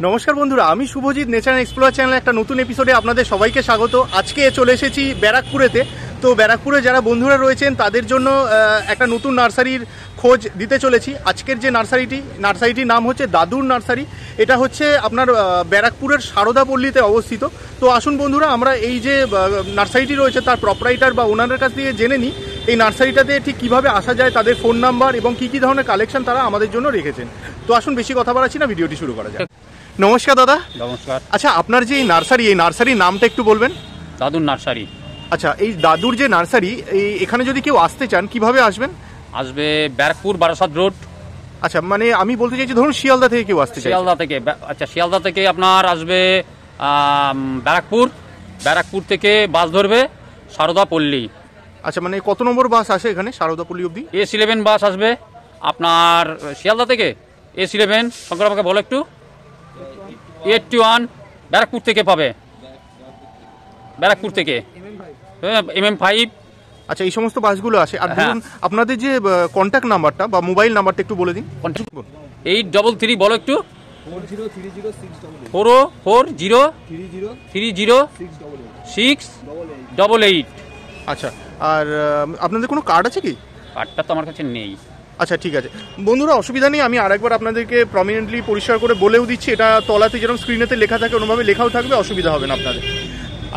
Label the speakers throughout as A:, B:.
A: নমস্কার বন্ধুরা, আমি শুভজিৎ নেচার এক্সপ্লোরার চ্যানেলে একটা নতুন এপিসোডে আপনাদের সবাইকে স্বাগত। আজকে চলে এসেছি ব্যারাকপুরেতে। তো ব্যারাকপুরে যারা বন্ধুরা রয়েছেন তাদের জন্য একটা নতুন নার্সারির খোঁজ দিতে চলেছি। আজকের যে নার্সারিটির নাম হচ্ছে দাদুর নার্সারি। এটা হচ্ছে আপনার ব্যারাকপুরের সারদাপল্লীতে অবস্থিত। তো আসুন বন্ধুরা, আমরা এই যে নার্সারিটি রয়েছে তার প্রপারাইটার বা ওনারের কাছ থেকে জেনে নিই এই নার্সারিটাতে ঠিক কীভাবে আসা যায়, তাদের ফোন নাম্বার এবং কী কী ধরনের কালেকশন তারা আমাদের জন্য রেখেছেন। তো আসুন বেশি কথা বাড়াচ্ছি না, ভিডিওটি শুরু করা যায়। নমস্কার দাদা।
B: নমস্কার।
A: আচ্ছা, আপনার যে এই নার্সারির নামটা একটু বলবেন?
B: দাদুর নার্সারি।
A: আচ্ছা, এই দাদুর যে নার্সারি, এখানে যদি কেউ আসতে চান কিভাবে আসবেন?
B: আসবে ব্যারাকপুর বারাসাত রোড।
A: আচ্ছা, মানে আমি বলতে চাইছি ধরুন শিয়ালদা থেকে কেউ আসতে চাই।
B: শিয়ালদা থেকে, আচ্ছা শিয়ালদা থেকে আপনার আসবে ব্যারাকপুর থেকে বাস ধরবে সারদাপল্লী।
A: আচ্ছা, মানে কত নম্বর বাস আসে এখানে সারদাপল্লী অবধি?
B: S11 বাস আসবে আপনার শিয়ালদা থেকে। S11 শঙ্কর আমাকে বলো একটু। 81 ব্যারাকপুর থেকে পাবে, ব্যারাকপুর থেকে MM5।
A: আচ্ছা, এই সমস্ত বাসগুলো আসে। আর ধরুন আপনাদের যে কন্ট্যাক্ট নাম্বারটা বা মোবাইল নাম্বারটা একটু বলে দিন।
B: 833 বলো একটু। 4030303068।
A: আচ্ছা, আর আপনাদের কোনো কার্ড আছে কি?
B: কার্ডটা তো আমার কাছে নেই।
A: আচ্ছা, ঠিক আছে বন্ধুরা, অসুবিধা নেই। আমি আরেকবার আপনাদেরকে প্রমিনেন্টলি পরিষ্কার করে বলেও দিচ্ছি। এটা তলাতে যেরকম স্ক্রিনেতে লেখা থাকে ওরকমভাবে লেখাও থাকবে, অসুবিধা হবে না আপনাদের।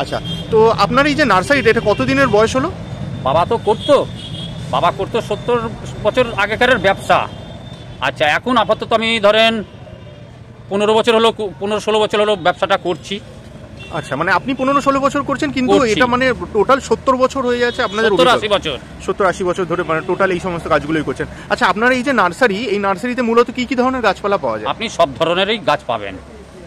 A: আচ্ছা, তো আপনার এই যে নার্সারিটা, এটা কতদিনের বয়স হলো?
B: বাবা করতো 70 বছর আগেকার ব্যবসা। আচ্ছা, এখন আপাতত আমি ধরেন 15-16 বছর হলো ব্যবসাটা করছি।
A: আচ্ছা, মানে আপনি 15-16 বছর করছেন, কিন্তু এটা মানে টোটাল 70 বছর হয়ে যাচ্ছে আপনাদের? 70-80 বছর ধরে মানে টোটাল এই সমস্ত কাজগুলোই করছেন। আচ্ছা, আপনার এই যে নার্সারি, এই নার্সারিতে মূলত কি কি ধরনের গাছপালা পাওয়া যায়?
B: আপনি সব ধরনেরই গাছ পাবেন।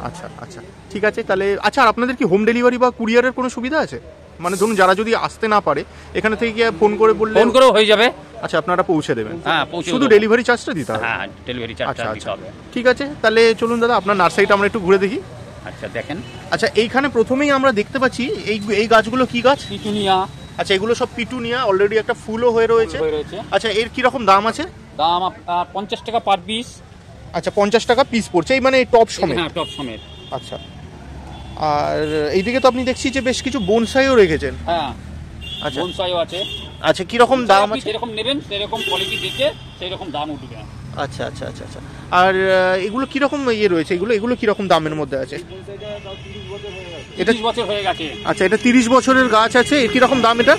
A: আচ্ছা আচ্ছা, ঠিক আছে তাহলে। আচ্ছা, আর আপনাদের কি হোম ডেলিভারি বা কুরিয়ারের কোনো সুবিধা আছে? মানে ধরুন যারা যদি আসতে না পারে এখানে থেকে কি ফোন করে বললে?
B: ফোন করেও হয়ে যাবে।
A: আচ্ছা, আপনারা পৌঁছে দেবেন?
B: হ্যাঁ,
A: শুধু ডেলিভারি চার্জটা দিতে হবে?
B: হ্যাঁ, ডেলিভারি চার্জটা দিতে হবে।
A: ঠিক আছে, তাহলে চলুন দাদা আপনার নার্সারিটা আমরা একটু ঘুরে দেখি।
B: আচ্ছা, দেখেন।
A: আচ্ছা, এইখানে প্রথমেই আমরা দেখতে পাচ্ছি এই গাছগুলো কি গাছ?
B: পিটুনিয়া।
A: আচ্ছা, এগুলো সব পিটুনিয়া, অলরেডি একটা ফুলও হয়ে রয়েছে। আচ্ছা, এর কি রকম দাম আছে?
B: দাম আপনার 50 টাকা পার পিস।
A: আচ্ছা, 50 টাকা পিস পড়ছে, এই মানে টপ সমেত?
B: হ্যাঁ, টপ সমেত।
A: আচ্ছা, আর এইদিকে তো আপনি দেখছি যে বেশ কিছু বনসাইও রেখেছেন।
B: হ্যাঁ,
A: আচ্ছা,
B: বনসাইও আছে।
A: আচ্ছা, কি রকম দাম আছে?
B: যেরকম নেবেন সেরকম কোয়ালিটি দেখে সেই রকম দাম উঠবে।
A: আচ্ছা আচ্ছা আচ্ছা আচ্ছা, আর এগুলো কি রকম রয়েছে? এগুলো কি রকম দামের মধ্যে আছে?
B: এটা 30 বছর হয়ে গেছে।
A: আচ্ছা, এটা 30 বছরের গাছ আছে। কি রকম দাম এটা?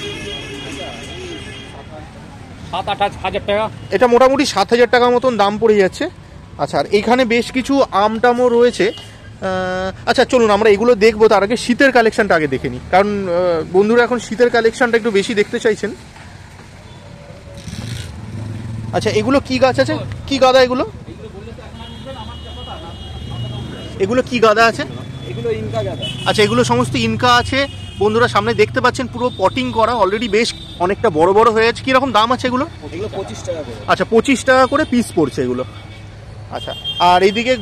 B: 7-8 হাজার টাকা।
A: এটা মোটামুটি 7,000 টাকা মতন দাম পড়ে যাচ্ছে। আচ্ছা, আর এইখানে বেশ কিছু আমটামও রয়েছে। আচ্ছা, চলুন আমরা এগুলো দেখবো। তার আগে শীতের কালেকশনটা আগে দেখে নিই, কারণ বন্ধুরা এখন শীতের কালেকশনটা একটু বেশি দেখতে চাইছেন। আচ্ছা, এগুলো কি গাছ আছে? কি গাদা এগুলো? এগুলো কি গাদা আছে?
C: এগুলো ইনকা গাদা।
A: আচ্ছা, এগুলো সমস্ত ইনকা আছে। বন্ধুরা সামনে দেখতে পাচ্ছেন পুরো পটিং করা, অলরেডি বেশ অনেকটা বড় বড় হয়ে আছে। কীরকম দাম আছে এগুলো?
C: এগুলো 25 টাকা করে।
A: আচ্ছা, 25 টাকা করে পিস পড়ছে এগুলো। আচ্ছা, আর এইদিকে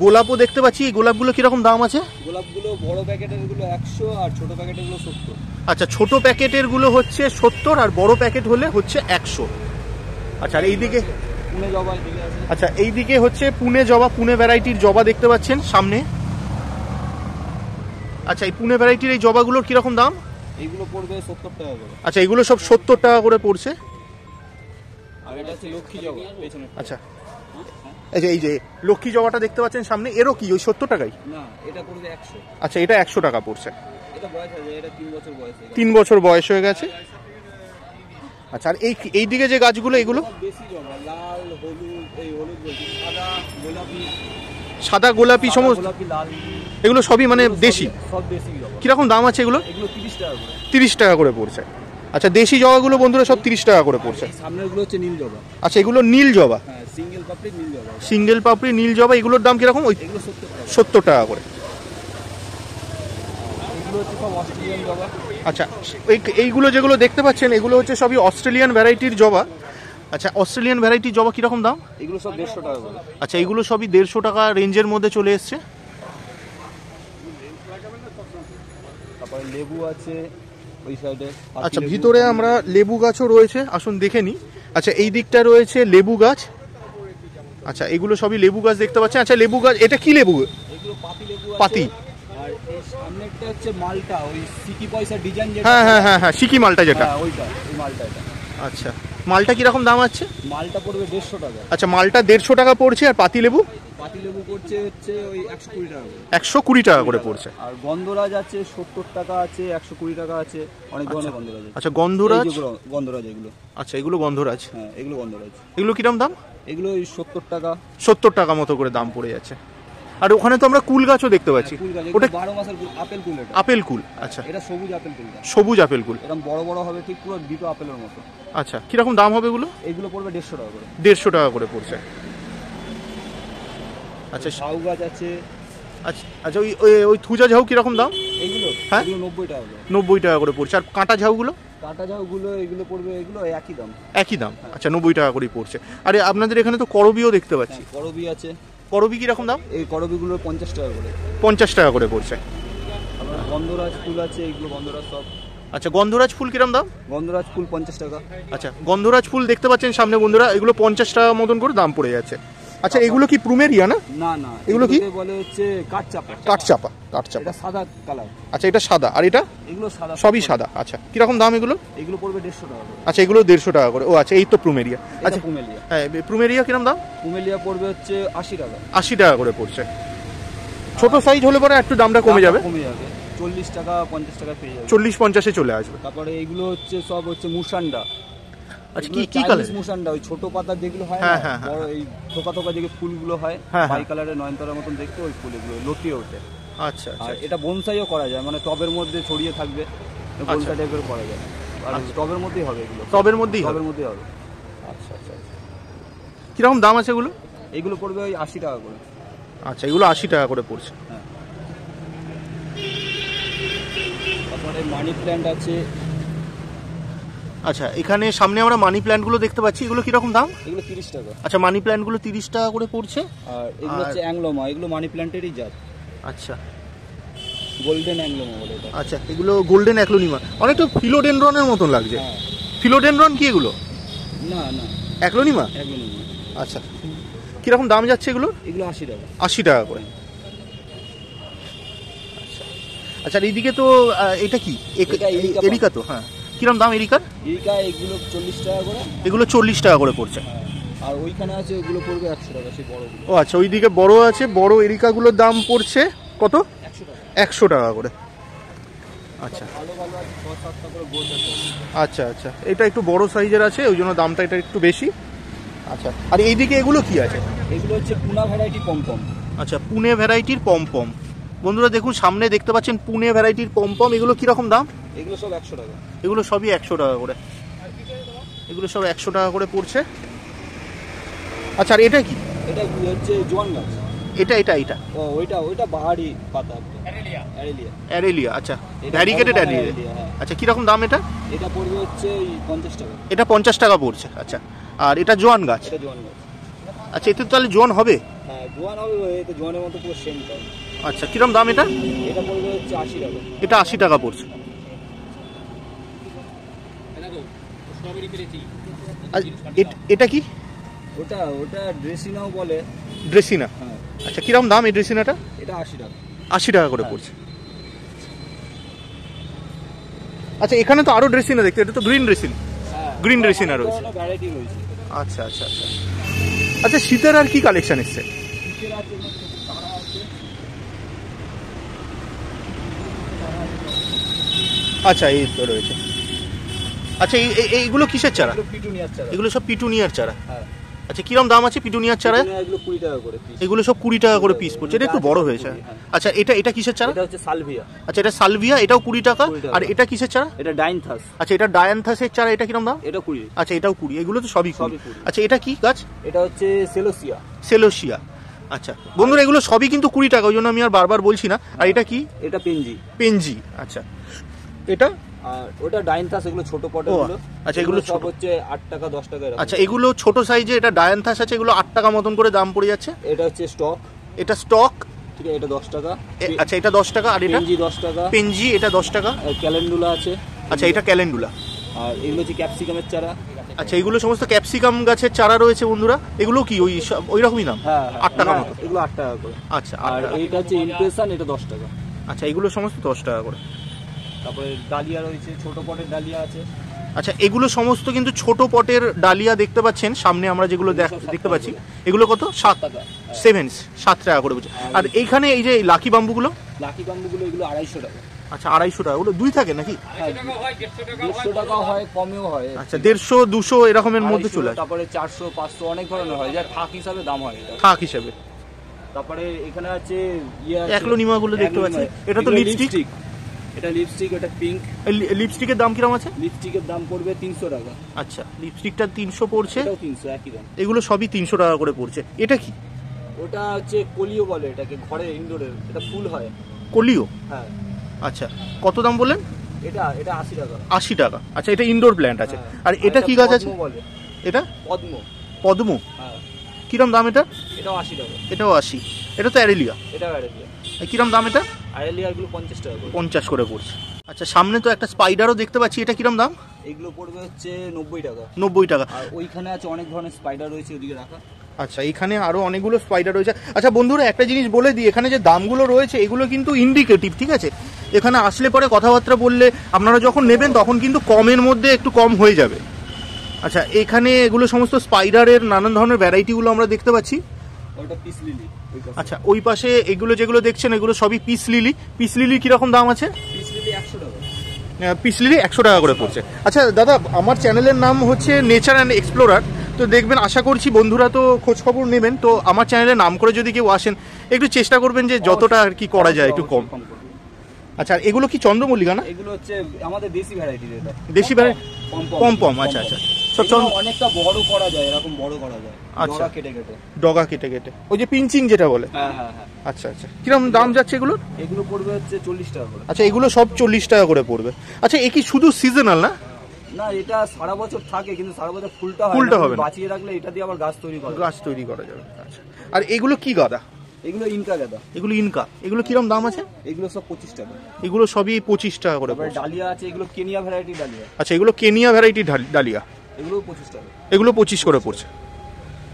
A: গোলাপও দেখতে পাচ্ছি। এই গোলাপগুলো কীরকম দাম আছে?
C: গোলাপগুলো বড় প্যাকেটের গুলো 100 আর ছোট প্যাকেটের গুলো 70।
A: আচ্ছা, ছোট প্যাকেটের গুলো হচ্ছে 70 আর বড় প্যাকেট হলে হচ্ছে 100। আচ্ছা, আর এইদিকে
C: পুনে জবা এদিকে আছে।
A: আচ্ছা, এইদিকে হচ্ছে পুনে জবা, পুনে ভ্যারাইটির জবা দেখতে পাচ্ছেন সামনে। আচ্ছা, এই পুনে ভ্যারাইটির এই জবাগুলোর কীরকম দাম?
C: এইগুলো পড়বে 70 টাকা করে।
A: আচ্ছা, এগুলো সব 70 টাকা করে পড়ছে।
C: আর এটা হচ্ছে লক্ষ্মী জবা পেছনে।
A: আচ্ছা, এই যে লক্ষ্মী জবাটা দেখতে পাচ্ছেন সামনে, এরও কি ওই 70 টাকাই?
C: না, এটা পড়বে 100।
A: আচ্ছা, এটা 100 টাকা পড়ছে।
C: এটা বয়স আছে, এটা 3 বছর বয়স।
A: 3 বছর বয়স হয়ে গেছে। আচ্ছা, আর এই দিকে যে গাছগুলো এগুলো?
C: দেশি জবা, লাল, হলুদ, এই হলুদ বলছি,
A: সাদা গোলাপি সমস্ত
C: গোলাপি, লাল,
A: এগুলো সবই মানে দেশি?
C: সব দেশি জবা।
A: কিরকম দাম আছে এগুলো?
C: এগুলো 30 টাকা করে।
A: 30 টাকা করে পড়ছে। আচ্ছা, দেশি জবাগুলো বন্ধুরা সব 30 টাকা করে পড়ছে।
C: সামনেরগুলো হচ্ছে নীল জবা।
A: আচ্ছা, এগুলো নীল জবা?
C: হ্যাঁ, সিঙ্গেল পাপড়ি নীল জবা।
A: সিঙ্গেল পাপড়ি নীল জবা, এগুলোর দাম কিরকম? ওই
C: এগুলো 70 টাকা।
A: 70 টাকা করে।
C: এগুলো হচ্ছে সব অস্ট্রেলিয়ান জবা।
A: আচ্ছা, এইগুলো যেগুলো দেখতে পাচ্ছেন এগুলো হচ্ছে সবই অস্ট্রেলিয়ান ভ্যারাইটির জবা। আচ্ছা, অস্ট্রেলিয়ান ভ্যারাইটির জবা কীরকম দাম?
C: এগুলো সব 150 টাকা করে।
A: আচ্ছা, এগুলো সবই 150 টাকা রেঞ্জের মধ্যে চলে এসছে।
C: তারপরে লেবু আছে ওই সাইডে।
A: আচ্ছা, ভিতরে আমরা লেবু গাছও রয়েছে, আসুন দেখে নিই। আচ্ছা, এই দিকটা রয়েছে লেবু গাছ। আচ্ছা, এগুলো সবই লেবু গাছ দেখতে পাচ্ছেন। আচ্ছা, লেবু গাছ, এটা কি লেবু?
C: এগুলো পাতি লেবু
A: পাতি।
C: আর এই সামনেরটা হচ্ছে মালটা, ওই সিকি পয়সা ডিজাইন যেটা।
A: হ্যাঁ হ্যাঁ হ্যাঁ হ্যাঁ, সিকি মালটা যেটা।
C: হ্যাঁ ওইটা, ওই মালটা এটা।
A: আচ্ছা, মালটা কিরকম দাম আছে?
C: মালটা পড়বে 150 টাকা।
A: আচ্ছা, মালটা 150 টাকা পড়ছে। আর পাতি লেবু?
C: পাতি লেবু পড়ছে হচ্ছে ওই 120 টাকা করে।
A: 120 টাকা করে পড়ছে।
C: আর গন্ধরাজ আছে 70 টাকা আছে, 120 টাকা আছে, অনেক ধরনের গন্ধরাজ আছে।
A: আচ্ছা, গন্ধরাজ।
C: এইগুলো গন্ধরাজ, এগুলো।
A: আচ্ছা, এগুলো গন্ধরাজ।
C: হ্যাঁ এগুলো গন্ধরাজ।
A: এগুলো কিরকম দাম?
C: এগুলো ওই 70 টাকা।
A: 70 টাকা মতো করে দাম পড়ে যাচ্ছে। আর ওখানে তো আমরা কুল গাছও দেখতে পাচ্ছি।
C: কুল গাছ,
A: ওটা
C: 12 মাসের কুল, আপেল কুল এটা।
A: আপেল কুল। আচ্ছা,
C: এটা সবুজ আপেল কুলটা।
A: সবুজ আপেল কুল।
C: এরকম বড় বড় হবে, ঠিক পুরো দুটো আপেলের মতো।
A: আচ্ছা, কিরকম দাম হবে এগুলো?
C: এগুলো পড়বে 150 টাকা করে।
A: 150 টাকা করে পড়ছে। আচ্ছা
C: ঝাউ গাছ আছে।
A: আচ্ছা আচ্ছা, ওই ওই থুজা ঝাউ কিরকম দাম?
C: এগুলো
A: হ্যাঁ?
C: এগুলো 90 টাকা করে।
A: 90 টাকা করে পড়ছে। আর কাঁটা ঝাউগুলো?
C: কাঁটা ঝাউগুলো এগুলো পড়বে, এগুলো একই দাম।
A: একই দাম। আচ্ছা, 90 টাকা করেই পড়ছে। আরে আপনাদের এখানে তো করবিও দেখতে পাচ্ছি।
C: করবি আছে।
A: করবি কিরকম দাম?
C: এই করবিগুলো 50 টাকা করে।
A: 50 টাকা করে পড়ছে।
C: আবার গন্ধরাজ ফুল আছে, এগুলো গন্ধরাজ সব।
A: আচ্ছা, গন্ধরাজ ফুল কিরকম দাম?
C: গন্ধরাজ ফুল 50 টাকা।
A: আচ্ছা, গন্ধরাজ ফুল দেখতে পাচ্ছেন সামনে বন্ধুরা, এগুলো 50 টাকা মতন করে দাম পড়ে যাচ্ছে। আচ্ছা, এগুলো কি প্লুমেরিয়া না?
C: না না,
A: এগুলো কি?
C: বলে হচ্ছে কাঠচাপা।
A: কাঠচাপা। কাঠচাপা,
C: এটা সাদা কালার।
A: আচ্ছা, এটা সাদা। আর এটা?
C: এগুলো সাদা।
A: সবই সাদা। আচ্ছা, কিরকম দাম এগুলো?
C: এগুলো পড়বে 150 টাকা করে।
A: আচ্ছা, এগুলো 150 টাকা করে। ও আচ্ছা, এই তো প্লুমেরিয়া।
C: আচ্ছা
A: আচ্ছা,
C: পুমেলিয়া।
A: হ্যাঁ, প্লুমেরিয়া কিরকম দাম?
C: পুমেলিয়া পড়বে হচ্ছে 80 টাকা।
A: 80 টাকা করে পড়ছে। ছোট সাইজ হলে পরে একটু দামটা কমে যাবে।
C: কমে যাবে, 40 টাকা 50 টাকা পেয়ে যাবে।
A: 40-50-এ চলে আসবে।
C: তারপরে এইগুলো হচ্ছে সব হচ্ছে মুসান্ডা।
A: আচ্ছা, কি কি কালার?
C: মুসান্ডা, ওই ছোট পাতা যেগুলো হয় না,
A: হ্যাঁ, হ্যাঁ,
C: বড় এই থোকা থোকা যে ফুলগুলো হয়,
A: হ্যাঁ,
C: বাই কালারের নয়নতারার মতন দেখতে, ওই ফুলগুলো লতিয়ে ওঠে।
A: আচ্ছা আচ্ছা।
C: আর এটা বনসাইও করা যায়, মানে টবের মধ্যে ছড়িয়ে থাকবে, বনসাই টাইপের করা যায়। আর টবের মধ্যেই হবে এগুলো।
A: টবের মধ্যেই হবে?
C: টবের মধ্যেই হবে।
A: আচ্ছা আচ্ছা। কিরকম দাম আছে এগুলো?
C: এগুলো পড়বে ওই 80 টাকা করে।
A: আচ্ছা, এগুলো 80 টাকা করে পড়ছে।
C: হ্যাঁ। তারপরে মানি প্ল্যান্ট আছে।
A: আচ্ছা, এখানে সামনে আমরা মানি প্ল্যান্টগুলো দেখতে পাচ্ছি, এগুলো কিরকম দাম?
C: এগুলো 30 টাকা।
A: আচ্ছা, মানি প্ল্যান্টগুলো 30 টাকা করে পড়ছে।
C: আর এগুলো হচ্ছে অ্যাংলোমা, এগুলো মানি প্ল্যান্টেরই জাত।
A: আচ্ছা
C: গোল্ডেন অ্যাংলোমা বলে এটা।
A: আচ্ছা, এগুলো গোল্ডেন অ্যাক্লোনিমা, অনেকটা ফিলোডেনড্রনের মতন লাগছে।
C: হ্যাঁ।
A: ফিলোডেনড্রন কি এগুলো?
C: না না,
A: অ্যাক্লোনিমা।
C: অ্যাংলোমা।
A: আচ্ছা, কিরকম দাম যাচ্ছে এগুলো?
C: এগুলো 80 টাকা।
A: 80 টাকা করে। আচ্ছা আচ্ছা, আর এইদিকে তো এটা কি?
C: এটা এরিকা
A: এরিকা তো? হ্যাঁ, কিরকম দাম এরিকার?
C: এরিকা এগুলো 40 টাকা করে।
A: এগুলো 40 টাকা করে পড়ছে।
C: হ্যাঁ। আর ওইখানে আছে, ওগুলো পড়বে 100 টাকা, সেই বড়গুলো।
A: ও আচ্ছা, ওইদিকে বড় আছে, বড় এরিকাগুলোর দাম পড়ছে কত?
C: 100 টাকা।
A: 100 টাকা করে। আচ্ছা
C: ভালো ভালো আছে, 6-7টা করে গোল্ড আছে।
A: আচ্ছা আচ্ছা, এটা একটু বড় সাইজের আছে, ওই জন্য দামটা এটা একটু বেশি। আচ্ছা, আর এইদিকে এগুলো কি আছে?
C: এগুলো হচ্ছে পুনা ভ্যারাইটি পমপম।
A: আচ্ছা, পুনে ভ্যারাইটির পমপম। বন্ধুরা দেখুন, সামনে দেখতে পাচ্ছেন পুনে ভ্যারাইটির পমপম। এগুলো কিরকম দাম?
C: এগুলো সব 100 টাকা।
A: এগুলো সবই 100 টাকা করে। এগুলো সব 100 টাকা করে পড়ছে। আচ্ছা, আর এটা কি?
C: এটা হচ্ছে জোয়ান গাছ।
A: এটা এটা এটা
C: ও ওইটা বাহারি পাতা, অ্যারেলিয়া।
A: অ্যারেলিয়া। আচ্ছা,
C: এটা
A: ভ্যারিগেটেড
C: বড়
A: অ্যারেলিয়া।
C: অ্যারেলিয়া, হ্যাঁ।
A: আচ্ছা, কিরকম দাম এটা?
C: এটা পড়বে হচ্ছে ওই 50 টাকা।
A: এটা 50 টাকা পড়ছে। আচ্ছা, আর এটা জোয়ান গাছ।
C: এটা জোয়ান গাছ।
A: আচ্ছা, এতে তাহলে জোয়ান হবে?
C: হ্যাঁ জোয়ান হবে, এটা জোয়ানের মতো পুরো সেম টাইপ।
A: আচ্ছা, কিরকম দাম এটা?
C: এটা পড়বে হচ্ছে 80 টাকা।
A: এটা 80 টাকা পড়ছে। আর এটা কি?
C: ওটা ড্রেসিনাও বলে।
A: ড্রেসিনা।
C: হ্যাঁ।
A: আচ্ছা, কিরকম দাম এই ড্রেসিনাটা?
C: এটা 80 টাকা।
A: 80 টাকা করে পড়ছে। আচ্ছা, এখানে তো আরো ড্রেসিনা দেখতে, এটা তো গ্রিন ড্রেসিন।
C: হ্যাঁ,
A: গ্রিন ড্রেসিনা রয়েছে।
C: ভ্যারাইটি রয়েছে।
A: আচ্ছা আচ্ছা আচ্ছা। আচ্ছা, শীতের আর কি কালেকশন এসছে?
C: শীতের আছে, তারা আছে।
A: আচ্ছা, এই তো রয়েছে। আচ্ছা, এইগুলো কিসের চারা?
C: এগুলো পিটুনিয়ার চারা।
A: এগুলো সব পিটুনিয়ার চারা।
C: হ্যাঁ।
A: আচ্ছা, কিরম দাম আছে পিটুনিয়ার চারা?
C: এগুলো 20 টাকা করে পিস।
A: এগুলো সব 20 টাকা করে পিস পড়ছে। এটা একটু বড় হয়েছে।
C: হ্যাঁ।
A: আচ্ছা, এটা কিসের চারা?
C: এটা হচ্ছে সালভিয়া।
A: আচ্ছা, এটা সালভিয়া, এটাও 20 টাকা।
C: 20 টাকা।
A: আর এটা কিসের চারা?
C: এটা ডাইনথাস।
A: আচ্ছা, এটা ডায়ান্থাসের চারা, এটা কিরম দাম?
C: এটা 20।
A: আচ্ছা, এটাও 20। এগুলো তো সবই 20।
C: সবই 20।
A: আচ্ছা, এটা কি গাছ?
C: এটা হচ্ছে সেলোসিয়া।
A: সেলোসিয়া। আচ্ছা বন্ধুরা, এগুলো সবই কিন্তু 20 টাকা, ওই জন্য আমি আর বারবার বলছি না। আর এটা কি?
C: এটা পেনজি।
A: পেনজি। আচ্ছা, এটা?
C: আর ওটা ডাইনথাস, এগুলো ছোট পটের
A: ও,
C: গুলো।
A: আচ্ছা, এগুলো
C: সব
A: ছোট।
C: হচ্ছে 8 টাকা 10 টাকা এরকম।
A: আচ্ছা, এগুলো ছোট সাইজে, এটা ডায়ান্থাস আছে, এগুলো 8 টাকা মতন করে দাম পড়ে যাচ্ছে।
C: এটা হচ্ছে স্টক।
A: এটা স্টক।
C: ঠিক আছে, এটা 10 টাকা।
A: আচ্ছা, এটা 10 টাকা। আর এটা
C: পেনজি 10 টাকা।
A: পেনজি, এটা 10 টাকা।
C: আর ক্যালেন্ডুলা আছে।
A: আচ্ছা, এটা ক্যালেন্ডুলা।
C: আর এগুলো হচ্ছে ক্যাপসিকামের চারা।
A: আচ্ছা, এগুলো সমস্ত ক্যাপসিকাম গাছের চারা রয়েছে বন্ধুরা, এগুলো কি ওই রকমই দাম?
C: হ্যাঁ
A: 8 টাকা মতো।
C: এগুলো 8 টাকা করে।
A: আচ্ছা,
C: আর এইটা হচ্ছে ইমপ্রেশন, এটা 10 টাকা।
A: আচ্ছা, এগুলো সমস্ত 10 টাকা করে।
C: তারপরে ডালিয়া রয়েছে, ছোট পটের ডালিয়া আছে।
A: আচ্ছা, এগুলো সমস্ত কিন্তু ছোট পটের ডালিয়া দেখতে পাচ্ছেন সামনে আমরা যেগুলো দেখতে পাচ্ছি, এগুলো কত? 7
C: টাকা।
A: 7 টাকা করে বলছে। আর এইখানে এই যে লাকি বাম্বুগুলো?
C: লাকি বাম্বুগুলো এগুলো 250 টাকা।
A: আচ্ছা, 250 টাকা। ওগুলো দুই থাকে নাকি?
C: 150 টাকা হয়, কমেও হয়।
A: আচ্ছা, 150 200 এরকমের মধ্যে চলে আসে।
C: তারপরে 400 500 অনেক ধরনের হয়, যা থাক হিসাবে দাম হয় এটা।
A: থাক হিসাবে।
C: তারপরে এখানে আছে
A: একলোনিমা গুলো দেখতে পাচ্ছি, এটা তো লিপস্টিক।
C: এটা লিপস্টিক, এটা পিঙ্ক।
A: লিপস্টিকের দাম কিরকম আছে?
C: লিপস্টিকের দাম পড়বে 300 টাকা।
A: আচ্ছা, লিপস্টিকটা 300 পড়ছে,
C: এটাও 300 একই দাম।
A: এগুলো সবই 300 টাকা করে পড়ছে। এটা কি?
C: ওটা হচ্ছে কলিও বলে এটাকে, ঘরে ইনডোরের, এটা ফুল হয়।
A: কলিও?
C: হ্যাঁ।
A: আচ্ছা, কত দাম বললেন?
C: এটা 80 টাকা।
A: 80 টাকা। আচ্ছা, এটা ইনডোর প্ল্যান্ট আছে। আর এটা কি গাছ আছে? এটা
C: পদ্ম।
A: পদ্ম?
C: হ্যাঁ।
A: কিরম দাম এটা?
C: এটাও 80 টাকা।
A: এটাও 80। এটা তো অ্যারেলিয়া।
C: এটাও অ্যারেলিয়া।
A: কিরম দাম এটা?
C: অ্যারেলিয়া এগুলো 50 টাকা করে।
A: 50 করে পড়ছে। আচ্ছা, সামনে তো একটা স্পাইডারও দেখতে পাচ্ছি, এটা কিরম দাম?
C: এগুলো পড়বে হচ্ছে 90 টাকা।
A: 90 টাকা।
C: আর ওইখানে আছে অনেক ধরনের স্পাইডার রয়েছে, ওদিকে রাখা।
A: আচ্ছা, এখানে আরো অনেকগুলো স্পাইডার রয়েছে। আচ্ছা বন্ধুরা, একটা জিনিস বলে দিই, এখানে যে দামগুলো রয়েছে এগুলো কিন্তু ইন্ডিকেটিভ, ঠিক আছে? এখানে আসলে পরে কথাবার্তা বললে আপনারা যখন নেবেন তখন কিন্তু কমের মধ্যে একটু কম হয়ে যাবে। আচ্ছা, এখানে এগুলো সমস্ত স্পাইডারের নানান ধরনের ভ্যারাইটিগুলো আমরা দেখতে পাচ্ছি।
C: ওটা পিস লিলি।
A: আচ্ছা, ওই পাশে এগুলো যেগুলো দেখছেন এগুলো সবই পিস লিলি। পিস লিলি কিরকম দাম আছে?
C: পিস লিলি 100 টাকা।
A: পিস লিলি 100 টাকা করে পড়ছে। আচ্ছা দাদা, আমার চ্যানেলের নাম হচ্ছে নেচার অ্যান্ড এক্সপ্লোরার, তো দেখবেন, আশা করছি বন্ধুরা তো খোঁজখবর নেবেন, তো আমার চ্যানেলে নাম করে যদি কেউ আসেন একটু চেষ্টা করবেন যে যতটা আর কি করা যায় একটু কম। আচ্ছা, এগুলো কি চন্দ্রমল্লিকা না?
C: এগুলো হচ্ছে আমাদের দেশি ভ্যারাইটি, এটা
A: দেশি ভ্যারাইটি। পম। আচ্ছা আচ্ছা, সব
C: অনেকটা বড় করা যায়, এরকম বড় করা যায়।
A: আচ্ছা,
C: ডগা কেটে কেটে।
A: ডগা কেটে কেটে, ওই যে পিঞ্চিং যেটা বলে।
C: হ্যাঁ হ্যাঁ হ্যাঁ।
A: আচ্ছা আচ্ছা, কিরকম দাম যাচ্ছে এগুলো?
C: এগুলো পড়বে হচ্ছে 40 টাকা করে।
A: আচ্ছা, এগুলো সব 40 টাকা করে পড়বে। আচ্ছা, এ কি শুধু সিজনাল না?
C: না, এটা সারা বছর থাকে, কিন্তু সারা বছর ফুলটা
A: হবে না।
C: বাঁচিয়ে রাখলে এটা দিয়ে আবার গাছ তৈরি করা
A: যাবে। আচ্ছা, আর এগুলো কি গাদা?
C: এগুলো ইনকা গাঁদা।
A: এগুলো ইনকা। এগুলো কিরম দাম আছে?
C: এগুলো সব 25 টাকা।
A: এগুলো সবই 25 টাকা করে।
C: ডালিয়া আছে, এগুলো কেনিয়া ভ্যারাইটি ডালিয়া।
A: আচ্ছা, এগুলো কেনিয়া ভ্যারাইটি ডালিয়া,
C: এগুলো 25 টাকা।
A: এগুলো 25 করে পড়ছে।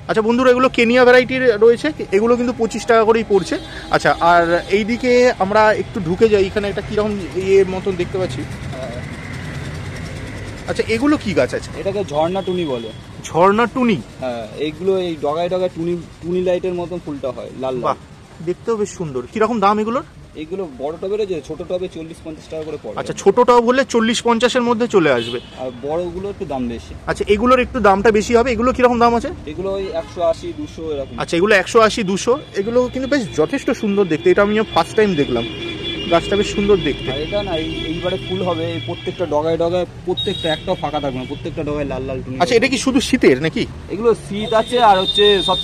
A: আচ্ছা বন্ধুরা, এগুলো কেনিয়া ভ্যারাইটির রয়েছে, এগুলো কিন্তু 25 টাকা করেই পড়ছে। আচ্ছা, আর এইদিকে আমরা একটু ঢুকে যাই, এখানে একটা কিরকম এর মতন দেখতে পাচ্ছি। আচ্ছা, এগুলো কি গাছ আছে?
C: এটাকে ঝর্ণা টুনি বলে।
A: ঝর্ণা টুনি?
C: হ্যাঁ, এইগুলো এই ডগায় ডগায় টুনি লাইটের মতন ফুলটা হয়, লাল লাল।
A: দেখতেও বেশ সুন্দর। কিরকম দাম এগুলোর?
C: এগুলো বড় টবের, যে ছোট টবে 40-50 টাকা করে পড়ে।
A: আচ্ছা, ছোট টব হলে 40-50 এর মধ্যে চলে আসবে,
C: আর বড়গুলো একটু দাম বেশি।
A: আচ্ছা, এগুলোর একটু দামটা বেশি হবে। এগুলো কিরকম দাম আছে?
C: এগুলো ওই 180-200 এরকম।
A: আচ্ছা, এগুলো 180-200। এগুলো কিন্তু বেশ যথেষ্ট সুন্দর দেখতে, এটা আমি ফার্স্ট টাইম দেখলাম, গাছটা বেশ সুন্দর দেখতে।
C: আর এটা না, এইবারে ফুল হবে প্রত্যেকটা ডগায় ডগায়, প্রত্যেকটা একটাও ফাঁকা থাকবে না, প্রত্যেকটা ডগায় লাল লাল টুনি।
A: আচ্ছা, এটা কি শুধু শীতের নাকি?
C: এগুলো শীত আছে, আর হচ্ছে সব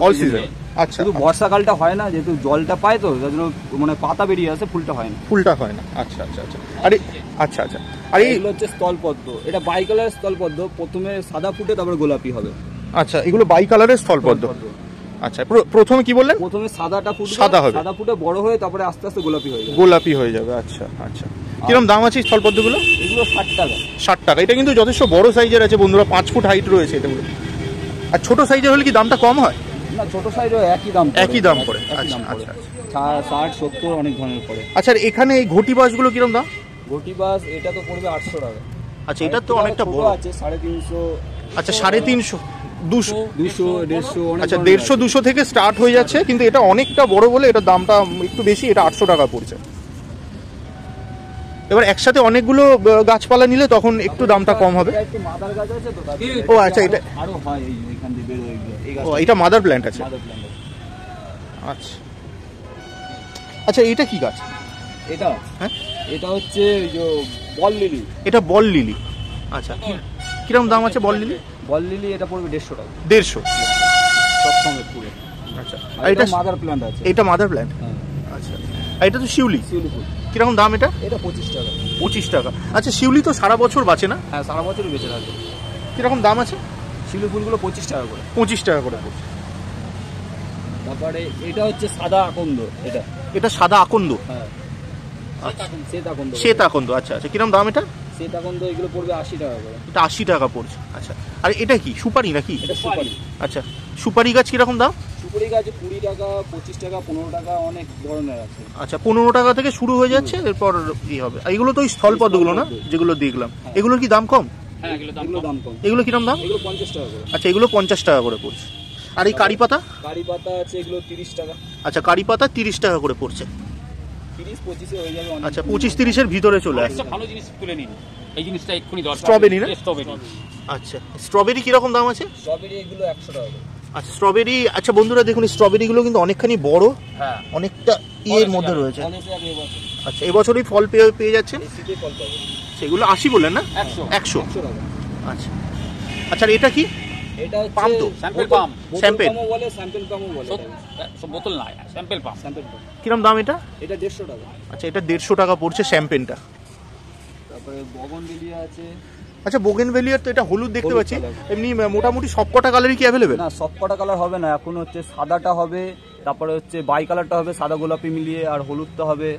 A: অল সিজন। আচ্ছা,
C: শুধু বর্ষাকালটা হয় না, যেহেতু জলটা পায়, তো যার জন্য মানে পাতা বেরিয়ে আসে, ফুলটা হয় না।
A: আচ্ছা আচ্ছা আচ্ছা। আরে আচ্ছা আচ্ছা, আর
C: এইগুলো হচ্ছে স্থলপদ্ম। এটা বাই কালার স্থলপদ্ম, প্রথমে সাদা ফুটে তারপরে গোলাপি হবে।
A: আচ্ছা, এগুলো বাই কালারের স্থলপদ্ম। আচ্ছা, প্রথমে কি বললেন?
C: প্রথমে সাদাটা ফুটবে,
A: সাদা হবে,
C: সাদা ফুটে বড় হয়ে তারপরে আস্তে আস্তে
A: গোলাপি হয়ে যাবে। আচ্ছা আচ্ছা, কিরকম দাম আছে স্থলপদ্মগুলো?
C: এগুলো 60 টাকা।
A: 60 টাকা। এটা কিন্তু যথেষ্ট বড় সাইজের আছে বন্ধুরা, 5 ফুট হাইট রয়েছে এটাগুলো। আর ছোট সাইজের হলে কি দামটা কম হয়?
C: না, ছোট সাইজও একই দাম পড়ে।
A: আচ্ছা আচ্ছা,
C: 60-70 অনেক ধরনের পড়ে।
A: আচ্ছা, এখানে এই ঘটি বাসগুলো কিরকম দাম?
C: ঘটি বাস এটা তো পড়বে 800 টাকা।
A: আচ্ছা, এটা তো অনেকটা বড়
C: আছে, 350।
A: আচ্ছা, 350, 200,
C: 150
A: আচ্ছা 150-200 থেকে স্টার্ট হয়ে যাচ্ছে, কিন্তু এটা অনেকটা বড় বলে এটা দামটা একটু বেশি, এটা 800 টাকা পড়ছে। এবার একসাথে অনেকগুলো গাছপালা নিলে তখন একটু দামটা কম হবে।
C: একটু মাদার গাছ আছে তো,
A: ও আচ্ছা, এটা
C: আরো হয়, এইখান দিয়ে বের হয়ে গেল। এই গাছ,
A: ও এটা মাদার প্ল্যান্ট আছে।
C: Mother plant.
A: আচ্ছা আচ্ছা, এটা কি গাছ?
C: এটা
A: হ্যাঁ,
C: এটা হচ্ছে ওই যে বল লিলি।
A: এটা বল লিলি। আচ্ছা, কিরকম দাম আছে বল লিলি?
C: বল লিলি এটা পড়বে 150 টাকা।
A: 150
C: সব সঙ্গে পুরো।
A: আচ্ছা,
C: আর এটা মাদার প্ল্যান্ট আছে।
A: এটা মাদার প্ল্যান্ট। আচ্ছা, আর এটা তো শিউলি।
C: শিউলি ফুল
A: কিরকম দাম এটা?
C: এটা 25 টাকা।
A: 25 টাকা। আচ্ছা, শিউলি তো সারা বছর বাঁচে না?
C: হ্যাঁ, সারা বছরই বেঁচে থাকে।
A: কিরকম দাম আছে?
C: শিউলি ফুলগুলো 25 টাকা করে।
A: 25 টাকা করে পড়ছে।
C: তারপরে এটা হচ্ছে সাদা আকন্দ। এটা
A: সাদা আকন্দ।
C: হ্যাঁ, শ্বেত আকন্দ।
A: শ্বেত আকন্দ। আচ্ছা আচ্ছা, কিরকম দাম এটা?
C: সেট এখন তো এগুলো পড়বে 80 টাকা করে।
A: এটা 80 টাকা পড়ছে। আচ্ছা, আর এটা কি সুপারি নাকি?
C: এটা সুপারি।
A: আচ্ছা, সুপারি গাছ কিরকম দাম?
C: সুপারি গাছ 20 টাকা, 25 টাকা, 15 টাকা, অনেক ধরনের আছে।
A: আচ্ছা, 15 টাকা থেকে শুরু হয়ে যাচ্ছে, এরপর ই হবে। আর এগুলো তো ওই স্থলপদ্মগুলো না, যেগুলো দেখলাম, এগুলোর কি দাম কম?
B: হ্যাঁ, এগুলো
C: দাম কম।
A: এগুলো কিরকম দাম?
C: এগুলো 50 টাকা করে।
A: আচ্ছা, এগুলো 50 টাকা করে পড়ছে। আর এই কারি পাতা?
C: কারি পাতা আছে এগুলো 30 টাকা।
A: আচ্ছা, কারি পাতা 30 টাকা করে পড়ছে।
C: 30-25 এ হয়ে যাবে।
A: আচ্ছা, 25-30 এর ভিতরে চলে আসছে।
B: ভালো জিনিস তুলে নিন, এই জিনিসটা এক্ষুনি দরকার।
A: স্ট্রবেরি না?
B: স্ট্রবেরি।
A: আচ্ছা, স্ট্রবেরি কিরকম দাম আছে?
C: স্ট্রবেরি এগুলো 100 টাকা করে।
A: আচ্ছা, স্ট্রবেরি। আচ্ছা বন্ধুরা দেখুন, স্ট্রবেরিগুলো কিন্তু অনেকখানি বড়,
B: হ্যাঁ,
A: অনেকটা ইয়ের মধ্যে রয়েছে।
C: অনেক আগে এবছর
A: আচ্ছা, এবছরই ফল পেয়ে যাচ্ছেন।
C: এই শীতে ফল পাবে।
A: সেগুলো 80 বললেন না?
B: 100
A: 100।
C: 100 টাকা।
A: আচ্ছা আচ্ছা, আর এটা কি?
C: এটা হচ্ছে
A: পাম তো?
B: স্যাম্পল পাম।
A: স্যাম্পেল
C: পামও বলে, স্যাম্পল পামও বলে।
B: সব বোতল না, স্যাম্পল পাম।
C: স্যাম্পল পাম।
A: কিরম দাম এটা?
C: এটা 150 টাকা।
A: আচ্ছা, এটা 150 টাকা পড়ছে শ্যাম্পেনটা।
C: তারপরে বগনভেলিয়া আছে।
A: আচ্ছা, বোগেনভেলিয়ার তো এটা হলুদ দেখতে
C: হলুদ
A: পাচ্ছি।
C: কালার।
A: এমনি মোটামুটি সবকটা কালারই কি অ্যাভেলেবেল?
C: না, সবকটা কালার হবে না, এখন হচ্ছে সাদাটা হবে, তারপরে হচ্ছে বাই কালারটা হবে, সাদা গোলাপি মিলিয়ে, আর হলুদটা হবে,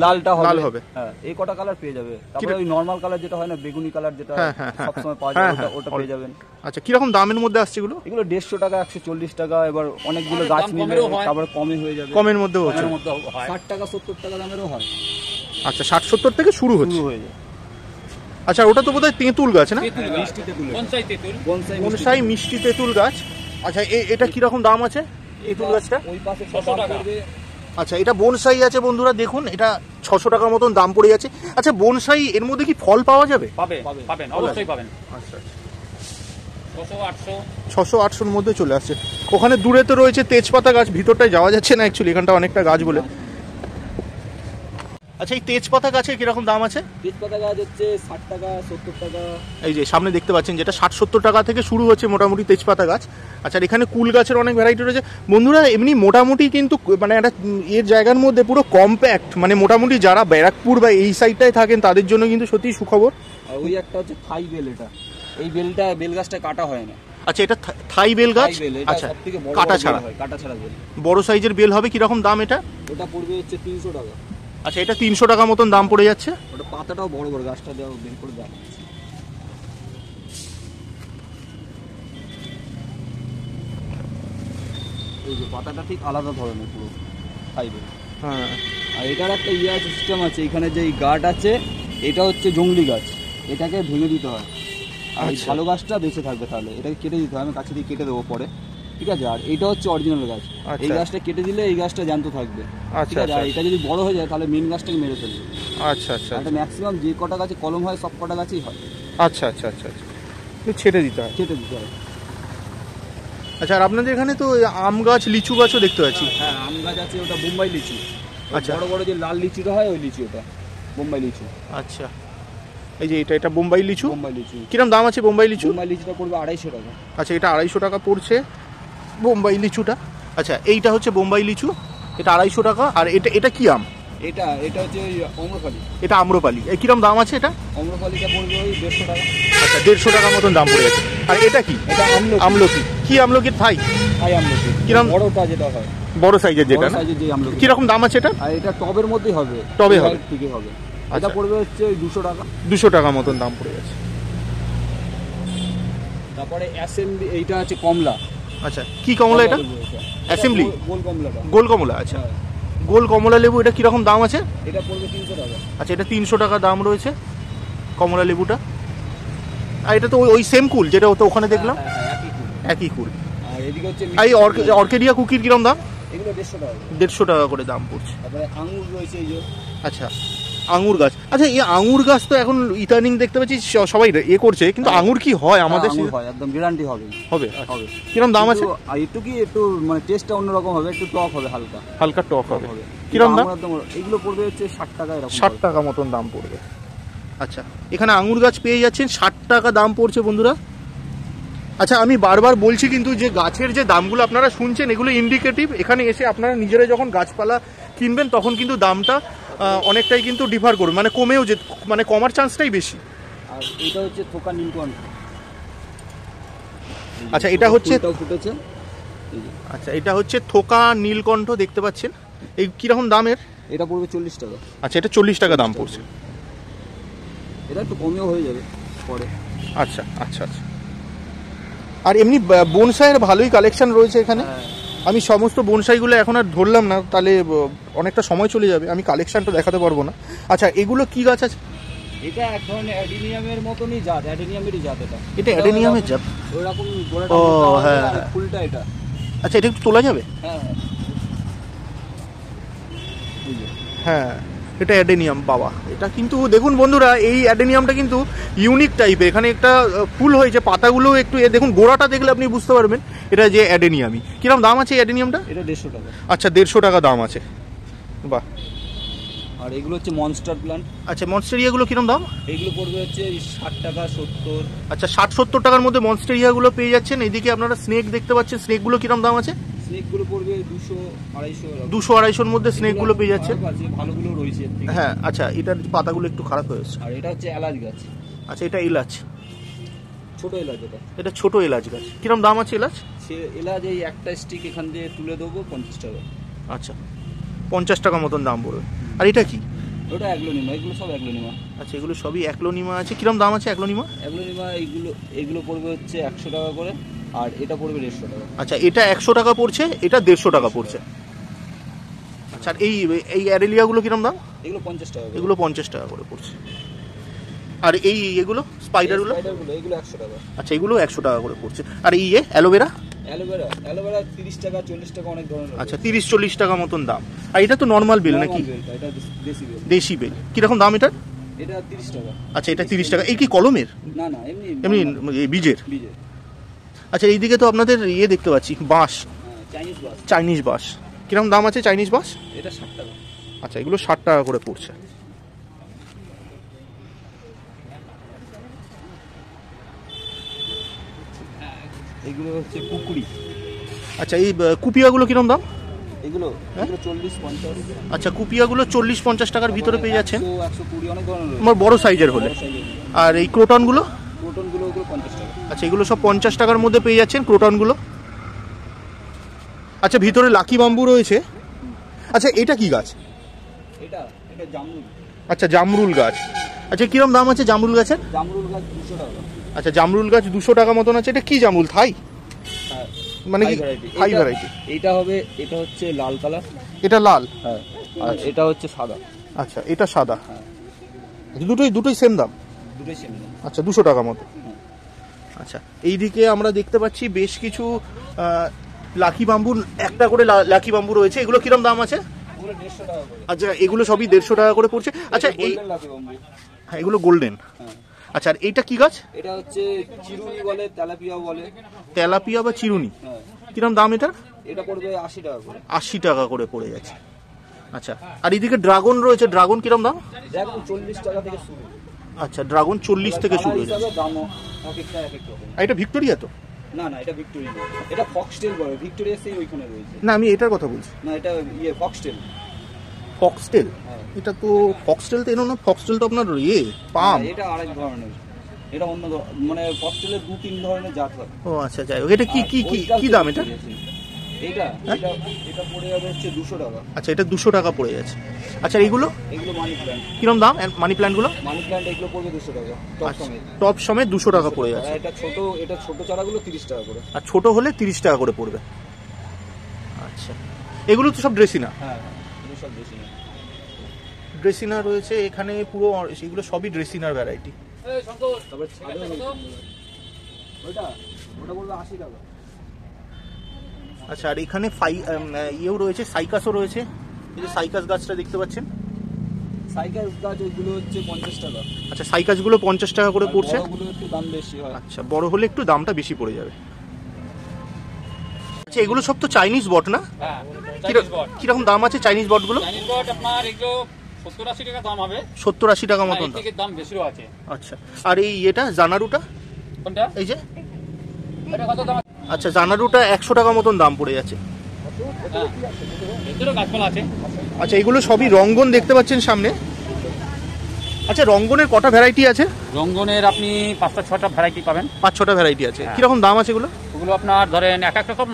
C: লালটা
A: লাল
C: হবে।
A: হবে।
C: হ্যাঁ, এই কটা কালার পেয়ে যাবে। তারপরে ওই নরমাল কালার যেটা হয় না, বেগুনি কালার যেটা
A: হ্যাঁ, হ্যাঁ, হ্যাঁ,
C: সবসময় পাওয়া
A: হ্যাঁ,
C: যায়,
A: হ্যাঁ,
C: ওটা
A: হ্যাঁ।
C: পেয়ে যাবেন।
A: আচ্ছা, কিরকম দামের মধ্যে আসছে এগুলো?
C: এগুলো 150 টাকা, 140 টাকা। এবার অনেকগুলো
B: অনেক
C: গাছ
B: দাম
C: নিলে
B: কমেরও হয়।
C: তারপরে কমে হয়ে যাবে।
A: কমের মধ্যে হচ্ছে?
B: কমের মধ্যে হয়।
C: 60 টাকা 70 টাকা দামেরও হয়,
A: আচ্ছা, 60-70 থেকে শুরু হচ্ছে।
C: শুরু হয়ে যায়।
A: আচ্ছা, ওটা তো বোধহয় তেঁতুল গাছ না?
B: তেঁতুল গাছ।
C: মিষ্টি তেঁতুল।
B: বনসাই তেঁতুল।
A: বনসাই মিষ্টি তেঁতুল গাছ। আচ্ছা, এটা কিরকম দাম আছে তেঁতুল গাছটা?
C: ওই পাশে
B: 600 টাকা।
A: আচ্ছা, এটা বনসাই আছে বন্ধুরা, দেখুন এটা 600 টাকার মতন দাম পড়ে যাচ্ছে। আচ্ছা, বনসাই এর মধ্যে কি ফল পাওয়া যাবে?
B: পাবেন, অবশ্যই পাবেন।
A: আচ্ছা,
B: 600-800।
A: 600-800-র মধ্যে চলে আসছে। ওখানে দূরে তো রয়েছে তেজপাতা গাছ, ভিতরটায় যাওয়া যাচ্ছে না অ্যাকচুয়ালি, এখানটা অনেকটা গাছ বলে। আচ্ছা, এই তেজপাতা গাছের কিরকম দাম আছে?
C: তেজপাতা গাছ হচ্ছে 60 টাকা 70 টাকা।
A: এই যে সামনে দেখতে পাচ্ছেন, যেটা 60-70 টাকা থেকে শুরু হচ্ছে মোটামুটি তেজপাতা গাছ। আচ্ছা, আর এখানে কুল গাছের অনেক ভ্যারাইটি রয়েছে বন্ধুরা। এমনি মোটামুটি কিন্তু মানে একটা এর জায়গার মধ্যে পুরো কম্প্যাক্ট, মানে মোটামুটি যারা ব্যারাকপুর বা এই সাইডটায় থাকেন তাদের জন্য কিন্তু সত্যি সুখবর।
C: আর ওই একটা হচ্ছে থাই বেল। এটা এই বেল গাছটা কাটা হয় না।
A: আচ্ছা, এটা থাই বেল গাছ।
C: থাই বেল, এটা
A: আচ্ছা,
C: সবথেকে বড়
A: কাটা
C: বেল
A: ছাড়া,
C: হয়, কাটা ছাড়া বেল।
A: বড় সাইজের বেল হবে। কিরকম দাম এটা?
C: ওটা পড়বে হচ্ছে 300 টাকা।
A: আচ্ছা, এটা 300 টাকা মতন দাম পড়ে যাচ্ছে।
C: ওটা পাতাটাও বড় বড়, গাছটা দেওয়া বের করে দাম। এই যে পাতাটা ঠিক আলাদা ধরনের পুরো থাই বেল।
A: হ্যাঁ,
C: আর এটার একটা আছে, সিস্টেম আছে। এখানে যে গাছ আছে, এটা হচ্ছে জংলি গাছ, এটাকে ভেঙে দিতে হয়। আর এই
A: আচ্ছা।
C: ভালো গাছটা বেঁচে থাকবে, তাহলে এটাকে কেটে দিতে হয়। আমি কাছে দিয়ে কেটে দেবো পরে, ঠিক আছে। আর এটা হচ্ছে অরিজিনাল গাছ। এই
A: আচ্ছা।
C: গাছটা কেটে দিলে এই গাছটা জ্যান্ত থাকবে,
A: আচ্ছা,
C: ঠিক আছে। আর
A: আচ্ছা।
C: এটা যদি বড় হয়ে যায় তাহলে মেন গাছটাকে মেরে ফেলবে।
A: আচ্ছা আচ্ছা
C: এটা ম্যাক্সিমাম যে কটা গাছে কলম হয় সব কটা গাছেই হয়,
A: আচ্ছা আচ্ছা আচ্ছা আচ্ছা, ছেড়ে দিতে হয়।
C: কেটে দিতে হয়।
A: আচ্ছা, আর আপনাদের এখানে তো আম গাছ, লিচু গাছও দেখতে পাচ্ছি।
C: হ্যাঁ, আম গাছ আছে, ওটা বোম্বাই লিচু।
A: আচ্ছা।
C: বড় বড় যে লাল লিচুটা হয় ওই লিচু, ওটা বোম্বাই লিচু।
A: আচ্ছা, এই যে এটা বোম্বাই লিচু।
C: বোম্বাই লিচু।
A: কিরম দাম আছে বোম্বাই লিচু?
C: বোম্বাই লিচুটা পড়বে 250 টাকা।
A: আচ্ছা, এটা 250 টাকা পড়ছে বোম্বাই লিচুটা। আচ্ছা, এইটা হচ্ছে বোম্বাই লিচু, এটা 250 টাকা। আর এটা কি আম?
C: এটা হচ্ছে ওই অম্রপালি।
A: এটা আম্রপালি। কিরম দাম আছে এটা?
C: অম্রপালিটা পড়বে ওই 150 টাকা।
A: আচ্ছা, 150 টাকা মতন দাম পড়ে যাচ্ছে। আর এটা কি?
C: এটা আমলকি।
A: আমলকি। কি আমলকির থাই?
C: হাই আমলকি।
A: কিরম?
C: বড়টা যেটা হয়,
A: বড় সাইজের যেটা
C: বড়
A: না?
C: সাইজের যে আমলকি।
A: কিরকম দাম আছে এটা?
C: আর এটা টবের মধ্যেই হবে।
A: টবে হবে?
C: ঠিকই হবে।
A: আচ্ছা।
C: এটা পড়বে হচ্ছে ওই 200 টাকা।
A: 200 টাকা মতন দাম পড়ে যাচ্ছে।
C: তারপরে অ্যাসেম্বলি, এইটা আছে কমলা।
A: আচ্ছা, কি কমলা এটা? অ্যাসেম্বলি?
C: গোল কমলাটা।
A: গোল কমলা। আচ্ছা,
C: হ্যাঁ।
A: গোল কমলা লেবু, এটা কিরকম দাম আছে?
C: এটা পড়বে 300 টাকা।
A: আচ্ছা, এটা 300 টাকা দাম রয়েছে কমলা লেবুটা। আর এটা তো ওই সেম কুল যেটা তো ওখানে দেখলাম,
C: হ্যাঁ, একই কুল।
A: একই কুল।
C: আর এদিকে হচ্ছে
A: এই অর্কিডিয়া কুকির কিরম দাম?
C: এগুলো 150 টাকা।
A: 150 টাকা করে দাম পড়ছে।
C: তারপরে আঙ্গুর রয়েছে এই যে।
A: আচ্ছা, আঙুর গাছ। আচ্ছা, এই আঙুর গাছ তো এখন ইদানিং দেখতে পাচ্ছি সবাই করছে, কিন্তু আঙুর কি হয় আমাদের?
C: আঙ্গুর হয়, একদম গ্যারান্টি হবে।
A: হবে?
C: হবে।
A: কিরম দাম আছে?
C: কিন্তু আর একটু কি একটু মানে টেস্টটা অন্যরকম হবে, একটু টক হবে, হালকা
A: হালকা টক হবে।
C: হবে।
A: কিরম দাম?
C: আঙ্গুর একদম এগুলো পড়বে হচ্ছে 60 টাকা এরকম।
A: 60 টাকা মতন দাম পড়বে। আচ্ছা, এখানে আঙুর গাছ পেয়ে যাচ্ছেন, 60 টাকা দাম পড়ছে বন্ধুরা। আচ্ছা, আমি বারবার বলছি কিন্তু যে গাছের যে দামগুলো আপনারা শুনছেন এগুলো ইন্ডিকেটিভ। এখানে এসে আপনারা নিজেরা যখন গাছপালা কিনবেন তখন কিন্তু দামটা অনেকটাই কিন্তু ডিফার করবে, মানে কমেও যে মানে কমার চান্সটাই বেশি।
C: আর এটা হচ্ছে থোকা নীলকণ্ঠ।
A: আচ্ছা, এটা হচ্ছে
C: ফুলটাও ফুটেছে এই যে।
A: আচ্ছা, এটা হচ্ছে থোকা নীলকণ্ঠ দেখতে পাচ্ছেন। এই কিরকম দামের?
C: এটা পড়বে 40 টাকা।
A: আচ্ছা, এটা 40 টাকা দাম পড়ছে।
C: এটা একটু কমেও হয়ে যাবে পরে।
A: আচ্ছা আচ্ছা আচ্ছা। আর এমনি বনসাইয়ের ভালোই কালেকশন রয়েছে এখানে। আমি সমস্ত বনসাইগুলো এখন আর ধরলাম না, তাহলে অনেকটা সময় চলে যাবে, আমি কালেকশনটা দেখাতে পারবো না। আচ্ছা এগুলো কি গাছ আছে?
C: এটা এক ধরনের অ্যাডেনিয়ামের মতনই জাত, অ্যাডেনিয়ামেরই জাত এটা।
A: এটা অ্যাডেনিয়ামের জাত?
C: ওইরকম গোড়াটা
A: ও,
C: মোটা হবে
A: হ্যাঁ,
C: আর
A: হ্যাঁ।
C: ফুলটা এটা।
A: আচ্ছা এটা একটু তোলা যাবে?
C: হ্যাঁ হ্যাঁ। এই যে।
A: হ্যাঁ এটা অ্যাডেনিয়াম। বাবা, এটা কিন্তু দেখুন বন্ধুরা, এই অ্যাডেনিয়ামটা কিন্তু ইউনিক টাইপের। এখানে একটা ফুল হয়েছে, পাতাগুলো একটু দেখুন, গোড়াটা দেখলে আপনি বুঝতে পারবেন এটা যে অ্যাডেনিয়ামই। কিরকম দাম আছে এই অ্যাডেনিয়ামটা?
C: এটা 150 টাকা।
A: আচ্ছা 150 টাকা দাম আছে। বাহ।
C: আর এগুলো হচ্ছে মনস্টার প্ল্যান্ট।
A: আচ্ছা মনস্টেরিয়াগুলো কিরকম দাম?
C: এগুলো পড়বে হচ্ছে 60 টাকা 70।
A: আচ্ছা 60-70 টাকার মধ্যে মনস্টেরিয়াগুলো পেয়ে যাচ্ছেন। এইদিকে আপনারা স্নেক দেখতে পাচ্ছেন, স্নেকগুলো কিরকম দাম আছে?
C: স্নেকগুলো পড়বে 200-250 এরকম।
A: 200-250-র মধ্যে স্নেকগুলো পেয়ে যাচ্ছেন।
C: খারাপ আছে, ভালোগুলো রয়েছে এর থেকে।
A: হ্যাঁ আচ্ছা, এটার পাতাগুলো একটু খারাপ হয়েছে।
C: আর এটা হচ্ছে এলাচ গাছ,
A: আচ্ছা এটা এলাচ,
C: ছোট এলাচ এটা।
A: এটা ছোট এলাচ গাছ। কিরকম দাম আছে এলাচ?
C: সে এলাচ এই একটা স্টিক এখান দিয়ে তুলে দেবো 50 টাকা।
A: আচ্ছা 50 টাকা মতন দাম পড়বে। আর এটা কি?
C: ওটা অ্যাগ্লোনিমা, এগুলো সব অ্যাগ্লোনিমা।
A: আচ্ছা এগুলো সবই অ্যাগ্লোনিমা আছে। কিরকম দাম আছে অ্যাগ্লোনিমা?
C: অ্যাগ্লোনিমা এগুলো পড়বে হচ্ছে 100 টাকা করে, আর এটা পড়বে 150 টাকা।
A: আচ্ছা এটা 100 টাকা পড়ছে, এটা 150 টাকা পড়ছে। আচ্ছা আর এই অ্যারেলিয়াগুলো কিরকম দাম?
C: এগুলো 50 টাকা করে।
A: এগুলো 50 টাকা করে পড়ছে। আর এগুলো স্পাইডারগুলো?
C: স্পাইডারগুলো এগুলো 100 টাকা।
A: আচ্ছা এগুলো 100 টাকা করে পড়ছে। আর অ্যালোভেরা?
C: অ্যালোভেরা 30 টাকা 40 টাকা অনেক ধরনের।
A: আচ্ছা 30-40 টাকা মতন দাম। আর এটা তো নর্মাল বেল নাকি?
C: এটা দেশি বেল।
A: দেশি বেল। কিরকম দাম এটার?
C: এটা 30 টাকা।
A: আচ্ছা এটা 30 টাকা। এই কি কলমের?
C: না না, এমনি
A: এমনি বীজের?
C: বীজের।
A: আচ্ছা এইদিকে তো আপনাদের দেখতে পাচ্ছি বাঁশ,
C: চাইনিজ বাস।
A: চাইনিজ বাঁশ। কিরকম দাম আছে চাইনিজ বাঁশ?
C: এটা 60 টাকা।
A: আচ্ছা এগুলো 60 টাকা করে পড়ছে।
C: এগুলো হচ্ছে কুকুরি।
A: আচ্ছা এই কুপিয়াগুলো কিরকম দাম?
C: এগুলো 40-50।
A: আচ্ছা কুপিয়াগুলো 40-50 টাকার ভিতরে পেয়ে যাচ্ছেন।
C: 100-120 অনেক ধরনের রয়েছে।
A: আমার বড় সাইজের হলে। আর এই ক্রোটনগুলো?
C: ক্রোটনগুলো ওগুলো 50 টাকা।
A: আচ্ছা এগুলো সব 50 টাকার মধ্যে পেয়ে যাচ্ছেন ক্রোটনগুলো। আচ্ছা ভিতরে লাকি বাম্বু রয়েছে। আচ্ছা এটা কি গাছ?
C: এটা জামরুল।
A: আচ্ছা জামরুল গাছ। আচ্ছা কিরকম দাম আছে জামরুল গাছের?
C: জামরুল গাছ 200 টাকা।
A: আচ্ছা জামরুল গাছ 200 টাকা মতন আছে। এটা কি জামরুল? থাই?
C: হ্যাঁ,
A: মানে কি হাই ভ্যারাইটি?
C: এটা হচ্ছে লাল কালার।
A: এটা লাল?
C: হ্যাঁ। আর এটা হচ্ছে সাদা।
A: আচ্ছা এটা সাদা।
C: হ্যাঁ।
A: আচ্ছা দুটোই সেম দাম?
C: দুটোই সেম।
A: আচ্ছা 200 টাকা মতো। আচ্ছা এইদিকে আমরা দেখতে পাচ্ছি বেশ কিছু লাকি বাম্বু, একটা করে লাকি বাম্বু রয়েছে। এগুলো কিরম দাম আছে?
C: পুরো 150 টাকা করে।
A: আচ্ছা এগুলো সবই 150 টাকা করে পড়ছে। আচ্ছা এই
C: গোল্ডেন লাকি বাম্বু।
A: হ্যাঁ এগুলো গোল্ডেন।
C: হ্যাঁ।
A: আচ্ছা আর এইটা কি গাছ?
C: এটা হচ্ছে চিরুনি বলে, তেলাপিয়া বলে।
A: তেলাপিয়া বা চিরুনি?
C: হ্যাঁ।
A: কিরম দাম এটা?
C: এটা পড়বে 80 টাকা করে।
A: 80 টাকা করে পড়ে যাচ্ছে। আচ্ছা আর এইদিকে ড্রাগন রয়েছে। ড্রাগন কিরম দাম?
C: দেখুন 40 টাকা থেকে শুরু।
A: আচ্ছা ড্রাগন 40 থেকে শুরু হয়ে
C: হিসাবে
A: যাচ্ছে।
C: দামও এক একটা এক এক রকম।
A: আর এটা ভিক্টোরিয়া তো?
C: না না, এটা ভিক্টোরিয়া না, এটা ফক্সটেল বলে। ভিক্টোরিয়া সেই ওইখানে রয়েছে।
A: না আমি এটার কথা বলছি।
C: না, এটা ফক্সটেল।
A: ফক্সটেল?
C: হ্যাঁ।
A: এটা তো ফক্সটেল তো এনো না, ফক্সটেল তো আপনার পাম।
C: এটা আরেক ধরনের। এটা অন্য মানে ফক্সটেলের 2-3 ধরনের জাত হয়।
A: ও আচ্ছা যাই হোক। এটা কি দাম এটা?
C: এটা এটা পড়ে যাবে হচ্ছে 200 টাকা।
A: আচ্ছা এটা 200 টাকা পড়ে যাচ্ছে। আচ্ছা এইগুলো
C: এগুলো মানি প্ল্যান্ট।
A: কিরম দাম মানি প্ল্যান্টগুলো?
C: মানি প্ল্যান্ট এগুলো পড়বে 200 টাকা টপ সমেত।
A: টপ সমেত 200 টাকা পড়ে যাচ্ছে।
C: আর এটা ছোট চারাগুলো 30 টাকা করে।
A: আর ছোট হলে 30 টাকা করে পড়বে। আচ্ছা এগুলো তো সব ড্রেসিনা?
C: হ্যাঁ এগুলো সব বেশি না।
A: ড্রেসিনা রয়েছে এখানে পুরো, সেগুলো সবই ড্রেসিনার ভ্যারাইটি।
C: তারপর ওটা বলবে 80 টাকা।
A: আচ্ছা আর এখানে ইয়েও রয়েছে, সাইকাসও রয়েছে। এই যে সাইকাস গাছটা দেখতে পাচ্ছেন।
C: সাইকাস গাছ ওইগুলো হচ্ছে 50 টাকা।
A: আচ্ছা সাইকাসগুলো 50 টাকা করে পড়ছে।
C: ওগুলো একটু দাম বেশি হয়।
A: আচ্ছা বড় হলে একটু দামটা বেশি পড়ে যাবে। আচ্ছা এগুলো সব তো চাইনিজ বট না?
B: হ্যাঁ চাইনিজ বট।
A: কিরকম দাম আছে চাইনিজ বটগুলো?
B: চাইনিজ বট আপনার এগুলো 70-80 টাকা দাম হবে।
A: 70-80 টাকা মতন দাম।
B: থেকে দাম বেশিও আছে।
A: আচ্ছা আর এটা জানারুটা?
B: কোনটা?
A: এই যে
B: এটা কত দাম?
A: আচ্ছা জানারুটা 100 টাকা মতন দাম পড়ে যাচ্ছে।
B: হ্যাঁ এদেরও গাছপালা আছে।
A: আচ্ছা এগুলো সবই রঙ্গন দেখতে পাচ্ছেন সামনে। আচ্ছা রঙ্গনের কটা ভ্যারাইটি আছে?
B: রঙ্গনের আপনি 5-6টা ভ্যারাইটি পাবেন।
A: 5-6টা ভ্যারাইটি আছে।
B: হ্যাঁ।
A: কিরকম দাম আছে এগুলো?
B: ওগুলো আপনার ধরেন এক এক রকম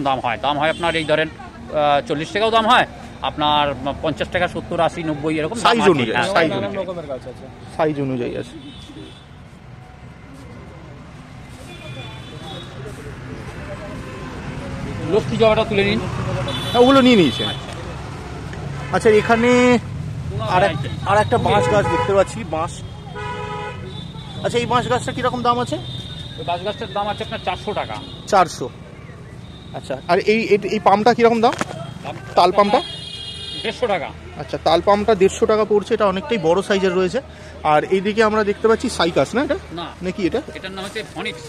B: দাম হয়। দাম হয় আপনার এই ধরেন 40 টাকাও দাম হয়, আপনার 50 টাকা, 70, 80, 90 এরকম
A: সাইজ
B: দাম আছে।
A: অনুযায়ী,
B: হ্যাঁ,
A: সাইজ অনুযায়ী, সাইজ অনুযায়ী আছে।
B: লক্ষ্মী জবাটা তুলে নিন।
A: হ্যাঁ, ওগুলো নিয়ে নিয়েছেন। আচ্ছা, এখানে আর একটা বাঁশ গাছ দেখতে পাচ্ছি, বাঁশ। আচ্ছা, এই বাঁশ গাছটা কিরকম দাম আছে?
B: ওই বাঁশ গাছটার দাম আছে আপনার 400 টাকা।
A: 400। আচ্ছা, আর এই পাম্পটা কিরকম দাম? তাল পাম্পটা
B: 150 টাকা।
A: আচ্ছা, তাল পাম্পটা 150 টাকা পড়ছে। এটা অনেকটাই বড় সাইজের রয়েছে। আর এইদিকে আমরা দেখতে পাচ্ছি সাইকাস, না এটা
B: না,
A: নাকি এটা?
B: এটার নাম হচ্ছে ফনিক্স।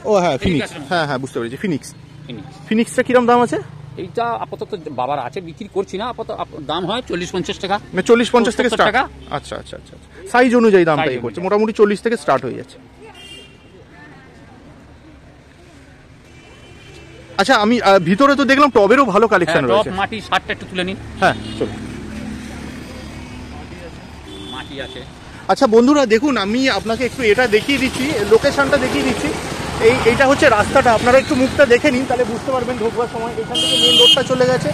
A: ও হ্যাঁ, ফিনিক্স।
B: ফিনিক্স।
A: হ্যাঁ হ্যাঁ, বুঝতে পেরেছি, ফিনিক্স।
B: ফিনিক্স।
A: ফিনিক্সটা কিরকম দাম আছে?
B: এইটা আপাতত বাবার আছে, বিক্রি করছি না আপাতত। দাম হয় 40-50 টাকা।
A: মানে 40-50 থেকে
B: 70
A: স্টার্ট?
B: টাকা।
A: আচ্ছা আচ্ছা আচ্ছা, সাইজ অনুযায়ী দামটা
B: Size
A: এই করছে,
B: অনুযায়ী।
A: মোটামুটি 40 থেকে স্টার্ট হয়ে যাচ্ছে। আচ্ছা, আমি ভিতরে তো দেখলাম টবেরও ভালো কালেকশন
B: টপ
A: রয়েছে।
B: মাটি 60টা একটু তুলে নিন।
A: হ্যাঁ, চলো।
B: মাটি আছে।
A: আচ্ছা বন্ধুরা, দেখুন আমি আপনাকে একটু এটা দেখিয়ে দিচ্ছি, লোকেশনটা দেখিয়ে দিচ্ছি। এইটা হচ্ছে রাস্তাটা, আপনারা একটু মুখটা দেখে নিন, তাহলে বুঝতে পারবেন ঢোকবার সময়। এখান থেকে মেন রোডটা চলে গেছে,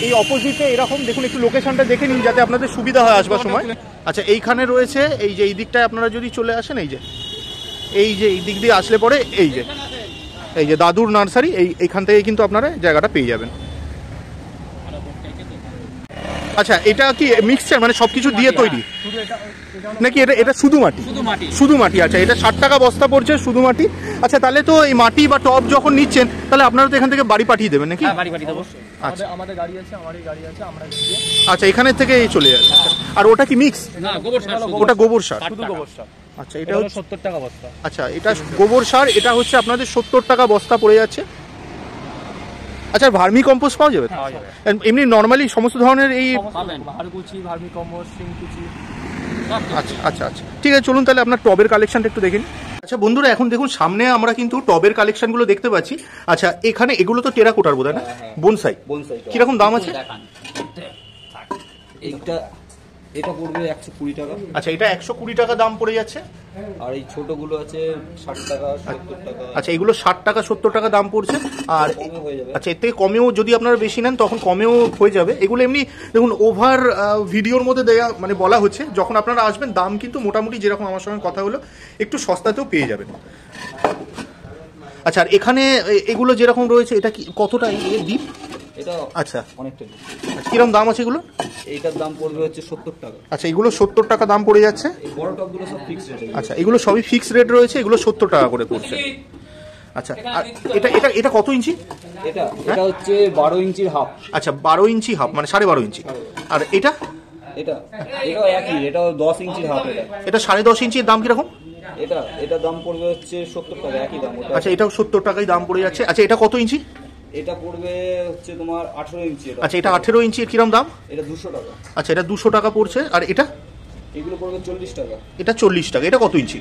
A: এই অপোজিটে এরকম দেখুন, একটু লোকেশনটা দেখে নিন যাতে আপনাদের সুবিধা হয় আসবার সময়। আচ্ছা, এইখানে রয়েছে, এই যে এই দিকটায় আপনারা যদি চলে আসেন, এই যে এই দিক দিয়ে আসলে পরে এই যে দাদুর নার্সারি, এইখান থেকে কিন্তু আপনারা জায়গাটা পেয়ে যাবেন। আচ্ছা, এটা কি মিক্সচার, মানে সবকিছু দিয়ে তৈরি নাকি? এটা শুধু মাটি? শুধু মাটি। আচ্ছা, এটা 60 টাকা বস্তা পড়ছে, শুধু মাটি। আচ্ছা, তাহলে তো এই মাটি বা টব যখন নিচ্ছেন, তাহলে আপনারা তো এখান থেকে বাড়ি পাঠিয়ে দেবেন নাকি?
B: বাড়ি পাঠিয়ে দেবো।
A: আচ্ছা,
D: আমাদের গাড়ি আছে, আমারই গাড়ি আছে, আমরা গিয়ে
A: আচ্ছা, এখানের থেকে চলে যাবে। আর ওটা কি মিক্স?
B: না, গোবর সার।
A: ওটা গোবর সার।
D: শুধু গোবর সার।
A: আচ্ছা, এটা
D: এটা
A: হচ্ছে
D: 70 টাকা বস্তা।
A: আচ্ছা, এটা গোবর সার, এটা হচ্ছে আপনাদের 70 টাকা বস্তা পড়ে যাচ্ছে। আচ্ছা, ভার্মি কম্পোস্ট পাওয়া যাবে?
B: পাওয়া যাবে।
A: এমনি নর্মালি সমস্ত ধরনের এই?
B: পাবেন।
D: ভারকুচি, ভার্মি কম্পোস্ট, শিংকুচি।
A: আচ্ছা আচ্ছা আচ্ছা, ঠিক আছে, চলুন তাহলে আপনার টবের কালেকশনটা একটু দেখে নিন। আচ্ছা বন্ধুরা, এখন দেখুন সামনে আমরা কিন্তু টবের কালেকশনগুলো দেখতে পাচ্ছি। আচ্ছা, এখানে এগুলো তো টেরাকোটার বোধ হয়, না? বনসাই। কিরকম দাম আছে?
C: এটা পড়বে 120 টাকা।
A: আচ্ছা, এটা 120 টাকা দাম পড়ে যাচ্ছে।
C: আর এই ছোটগুলো আছে 60 টাকা, 70 টাকা।
A: আচ্ছা, এগুলো 60 টাকা 70 টাকা দাম পড়ছে। আর
C: কমে হয়ে যাবে।
A: আচ্ছা, এর থেকে কমেও যদি আপনারা বেশি নেন তখন কমেও হয়ে যাবে। এগুলো এমনি দেখুন ওভার ভিডিওর মধ্যে দেয়া, মানে বলা হচ্ছে, যখন আপনারা আসবেন দাম কিন্তু মোটামুটি যেরকম আমার সঙ্গে কথা হলো একটু সস্তাতেও পেয়ে যাবেন। আচ্ছা, আর এখানে এগুলো যেরকম রয়েছে, এটা কি কতটা ডিপ?
C: এটা
A: আচ্ছা,
C: অনেকটা।
A: কিরকম দাম আছে এগুলো?
C: এইটার দাম পড়বে হচ্ছে 70 টাকা।
A: আচ্ছা, এগুলো 70 টাকা দাম পড়ে যাচ্ছে।
C: এই বড় টপগুলো সব ফিক্স রেট।
A: আচ্ছা, এগুলো সবই ফিক্স রেট রয়েছে, এগুলো 70 টাকা করে পড়ছে। আচ্ছা, আর এটা কত ইঞ্চি?
C: এটা হচ্ছে 12 ইঞ্চির হাফ।
A: আচ্ছা, 12 ইঞ্চি হাফ, মানে 12.5 ইঞ্চি। আর এটাও
C: একই, এটাও 10 ইঞ্চির হাফ।
A: এটা 10.5 ইঞ্চির দাম কিরকম?
C: এটা দাম পড়বে হচ্ছে 70 টাকা, একই দাম।
A: আচ্ছা, এটাও 70 টাকায় দাম পড়ে যাচ্ছে। আচ্ছা, এটা কত ইঞ্চি?
C: এটা পড়বে হচ্ছে তোমার 18 ইঞ্চি।
A: আচ্ছা, এটা 18 ইঞ্চি, কিরকম দাম?
C: এটা 200 টাকা।
A: আচ্ছা, এটা 200 টাকা পড়ছে। আর
C: এগুলো পড়বে 40 টাকা।
A: এটা 40 টাকা। এটা কত ইঞ্চি?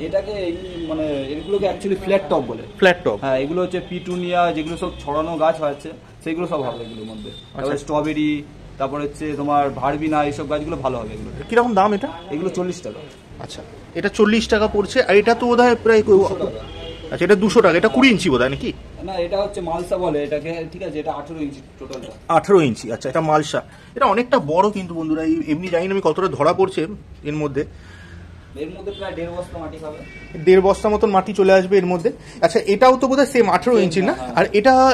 C: এটাকে মানে এগুলোকে অ্যাকচুয়ালি ফ্ল্যাট টপ বলে।
A: Flat top?
C: হ্যাঁ, এগুলো হচ্ছে পিটুনিয়া, যেগুলো সব ছড়ানো গাছ হয়েছে সেগুলো সব হবে এগুলোর মধ্যে। তারপরে স্ট্রবেরি, তারপর হচ্ছে তোমার ভার্বিনা, এইসব গাছগুলো ভালো হবে। এগুলো
A: কিরকম দাম এটা?
C: এগুলো 40 টাকা।
A: আচ্ছা, এটা 40 টাকা পড়ছে। আর এটা তো বোধহয় প্রায়, আচ্ছা, এটা 200 টাকা। এটা 20 ইঞ্চি বোধহয় নাকি?
C: না, এটা হচ্ছে মালসা বলে এটাকে, ঠিক আছে। এটা 18 ইঞ্চি টোটালটা।
A: 18 ইঞ্চি। আচ্ছা, এটা মালসা। এটা অনেকটা বড় কিন্তু বন্ধুরা, এমনি জানি না আমি কতটা ধরা পড়ছে এর মধ্যে।
C: এর মধ্যে প্রায় 1.5 বস্তা মাটি খাবে।
A: 1.5 বস্তা মতন মাটি চলে আসবে এর মধ্যে। আচ্ছা, এটাও তো বোধহয় সেম 18 ইঞ্চি, না? আর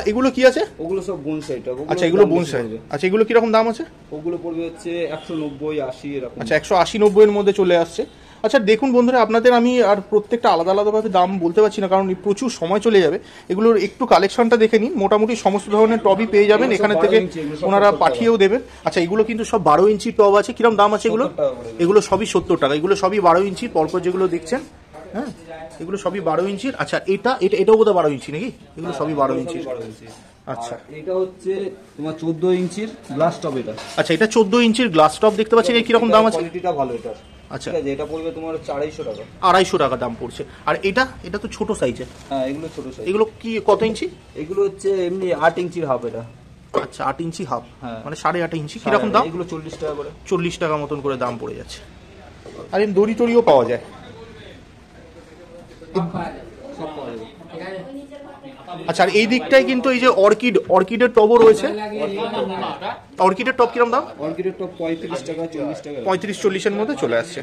A: এগুলো কি আছে?
C: ওগুলো সব বোনসাই।
A: আচ্ছা, এগুলো বোনসাই। আচ্ছা, এগুলো কিরকম দাম আছে?
C: ওগুলো পড়বে হচ্ছে 190, 80 এরকম।
A: আচ্ছা, 180-90 এর মধ্যে চলে আসছে। আচ্ছা, দেখুন বন্ধুরা, আপনাদের আমি আর প্রত্যেকটা আলাদা আলাদাভাবে দাম বলতে পারছি না, কারণ প্রচুর সময় চলে যাবে। এগুলোর একটু কালেকশনটা দেখে নিন। মোটামুটি সমস্ত ধরনের টবই পেয়ে যাবেন এখানে থেকে, ওনারা পাঠিয়েও দেবেন। আচ্ছা, এগুলো কিন্তু সব 12 ইঞ্চি টব আছে। কিরম দাম আছে এগুলো? এগুলো সবই 70 টাকা। এগুলো সবই 12 ইঞ্চি পরপর যেগুলো দেখছেন। হ্যাঁ, এগুলো সবই 12 ইঞ্চির। আচ্ছা, এটাও বোধহয় 12 ইঞ্চি নাকি? এগুলো সবই 12 ইঞ্চির। আচ্ছা,
C: এটা হচ্ছে তোমার 14 ইঞ্চির গ্লাস টপ। এটা
A: আচ্ছা, এটা 14 ইঞ্চির গ্লাস টপ দেখতে পাচ্ছেন। এর কিরকম দাম আছে?
C: কোয়ালিটিটা ভালো এটা।
A: আচ্ছা,
C: ঠিক আছে, এটা পড়বে তোমার 250 টাকা।
A: 250 টাকা দাম পড়ছে। আর এটা তো ছোট সাইজের।
C: হ্যাঁ, এগুলো ছোট সাইজ।
A: এগুলো কি কত ইঞ্চি?
C: এগুলো হচ্ছে এমনি 8 ইঞ্চির হাফ এটা।
A: আচ্ছা, 8 ইঞ্চি হাফ,
C: হ্যাঁ,
A: মানে 8.5 ইঞ্চি। কিরকম দাম?
C: এগুলো 40 টাকা করে।
A: 40 টাকা মতন করে দাম পড়ে যাচ্ছে। আর এম দড়ি টড়িও পাওয়া যায়।
C: সব পাওয়া যাবে।
A: আচ্ছা, আর এই দিকটায় কিন্তু এই যে অর্কিডের টবও রয়েছে। অর্কিডের টব কিরম দাম?
C: অর্কিডের টপ 35 টাকা 40 টাকা
A: 35-40-এর মধ্যে চলে আসছে।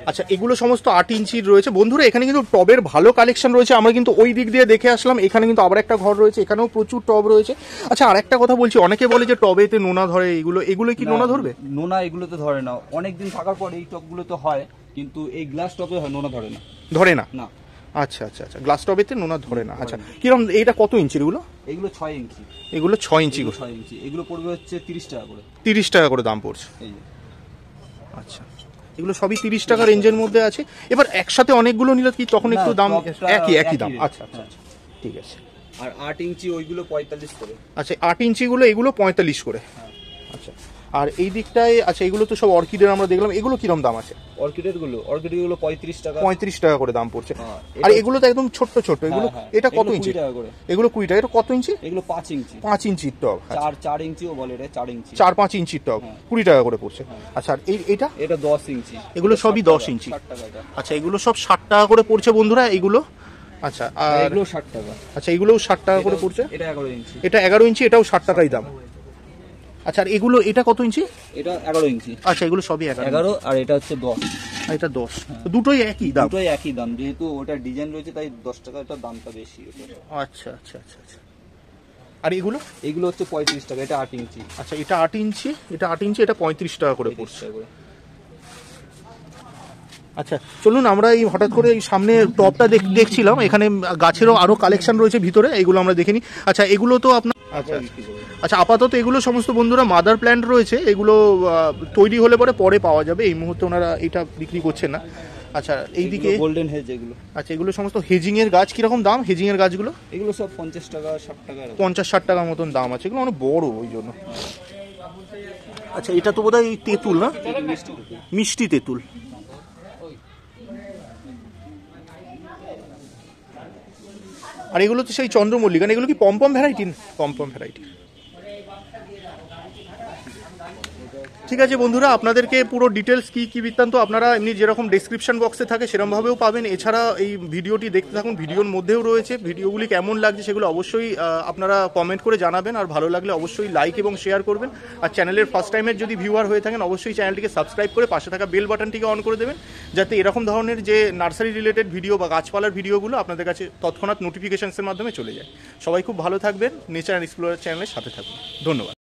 A: আচ্ছা, এগুলো সমস্ত 8 ইঞ্চির রয়েছে বন্ধুরা। এখানে কিন্তু টবের ভালো কালেকশন রয়েছে। আমরা কিন্তু ওই দিক দিয়ে দেখে আসলাম। এখানে কিন্তু আবার একটা ঘর রয়েছে, এখানেও প্রচুর টব রয়েছে। আচ্ছা, আর একটা কথা বলছি, অনেকে বলে যে টবেতে নোনা ধরে, এগুলো কি নোনা ধরবে?
C: নোনা এগুলোতে ধরে না, অনেকদিন থাকার পর এই টপগুলো তো হয়, কিন্তু এই গ্লাস টপে হয় নোনা ধরে না।
A: ধরে না?
C: না।
A: আচ্ছা আচ্ছা আচ্ছা, গ্লাস টবেতে নোনা ধরে না। আচ্ছা, কিরকম এইটা কত ইঞ্চির এগুলো?
C: এগুলো 6 ইঞ্চি।
A: এগুলো 6 ইঞ্চি।
C: 6 ইঞ্চি এগুলো পড়বে হচ্ছে 30 টাকা করে।
A: 30 টাকা করে দাম পড়ছে।
C: এই যে
A: আচ্ছা, এগুলো সবই 30 টাকা রেঞ্জের মধ্যে আছে। এবার একসাথে অনেকগুলো নিলে কি তখন একটু দাম একই দাম? আচ্ছা আচ্ছা আচ্ছা, ঠিক আছে।
C: আর 8 ইঞ্চি ওইগুলো 45 করে।
A: আচ্ছা, 8 ইঞ্চিগুলো এগুলো 45 করে। আচ্ছা, আর এই দিকটায় আচ্ছা, এগুলো তো সব অর্কিডের আমরা দেখলাম, এগুলো কিরম দাম আছে?
C: অর্কিডের গুলো 35 টাকা।
A: 35 টাকা করে দাম পড়ছে।
C: হ্যাঁ,
A: আর এগুলো তো একদম ছোট্ট ছোট্ট, এগুলো এটা কত ইঞ্চি?
C: 20 টাকা করে।
A: এগুলো 20 টাকা। এটা কত ইঞ্চি?
C: এগুলো 5 ইঞ্চি।
A: 5 ইঞ্চির টব।
C: 4 ইঞ্চিও বলে রে, 4 ইঞ্চি।
A: 4-5 ইঞ্চির টব 20 টাকা করে পড়ছে। আচ্ছা, আর এটা
C: এটা 10 ইঞ্চি।
A: এগুলো সবই 10 ইঞ্চি।
C: 60 টাকা এটা।
A: আচ্ছা, এগুলো সব 60 টাকা করে পড়ছে বন্ধুরা এগুলো। আচ্ছা, আর
C: এগুলো 60 টাকা।
A: আচ্ছা, এগুলোও 60 টাকা করে পড়ছে।
C: এটা 11 ইঞ্চি।
A: এটা 11 ইঞ্চি, এটাও 60 টাকাই দাম। আচ্ছা, আর এগুলো এটা কত ইঞ্চি?
C: এটা 11 ইঞ্চি।
A: আচ্ছা, এগুলো সবই
C: 11 আর এটা হচ্ছে 10।
A: আর এটা 10। দুটোই একই দাম?
C: দুটোই একই দাম, যেহেতু ওটা ডিজাইন রয়েছে তাই 10 টাকা এটা দামটা বেশি।
A: আচ্ছা আচ্ছা আচ্ছা আচ্ছা। আর এগুলো?
C: এগুলো হচ্ছে 35 টাকা। এটা 8 ইঞ্চি।
A: আচ্ছা, এটা 8 ইঞ্চি, এটা 8 ইঞ্চি, এটা 35 টাকা করে পড়ছে। আচ্ছা, চলুন আমরা এই হঠাৎ করে এই সামনে টপটা দেখছিলাম, এখানে গাছেরও আরো কালেকশন রয়েছে ভিতরে, এগুলো আমরা দেখিনি। আচ্ছা, এগুলো তো আপনার আচ্ছা আচ্ছা, আপাতত এগুলো সমস্ত বন্ধুরা মাদার প্ল্যান্ট রয়েছে, এগুলো তৈরি হলে পরে পাওয়া যাবে। এই মুহূর্তে ওনারা এটা বিক্রি করছেন না। আচ্ছা, এইদিকে
C: গোল্ডেন হেজ এগুলো।
A: আচ্ছা, এগুলো সমস্ত হেজিং এর গাছ। কিরকম দাম হেজিং এর গাছগুলো?
C: এগুলো সব 50 টাকা 60 টাকা
A: 50-60 টাকার মতন দাম আছে। এগুলো অনেক বড়, ওই জন্য। আচ্ছা, এটা তো বোধহয় তেঁতুল না? মিষ্টি তেঁতুল। আর এগুলো তো সেই চন্দ্রমল্লিকা। এগুলো কি পম্পম ভ্যারাইটি? পম্পম ভ্যারাইটি। ঠিক আছে বন্ধুরা, আপনাদেরকে পুরো ডিটেলস কি বৃত্তান্ত আপনারা এমনি যেরকম ডেসক্রিপশন বক্সে থাকে সেরকমভাবেও পাবেন। এছাড়া এই ভিডিওটি দেখতে থাকুন, ভিডিওর মধ্যেও রয়েছে। ভিডিওগুলি কেমন লাগছে সেগুলো অবশ্যই আপনারা কমেন্ট করে জানাবেন। আর ভালো লাগলে অবশ্যই লাইক এবং শেয়ার করবেন। আর চ্যানেলের ফার্স্ট টাইমের যদি ভিউয়ার হয়ে থাকেন অবশ্যই চ্যানেলটিকে সাবস্ক্রাইব করে পাশে থাকা বেল বাটনটিকে অন করে দেবেন, যাতে এরকম ধরনের যে নার্সারি রিলেটেড ভিডিও বা গাছপালার ভিডিওগুলো আপনাদের কাছে তৎক্ষণাৎ নোটিফিকেশনসের মাধ্যমে চলে যায়। সবাই খুব ভালো থাকবেন, নেচার অ্যান্ড এক্সপ্লোরার চ্যানেলের সাথে থাকুন। ধন্যবাদ।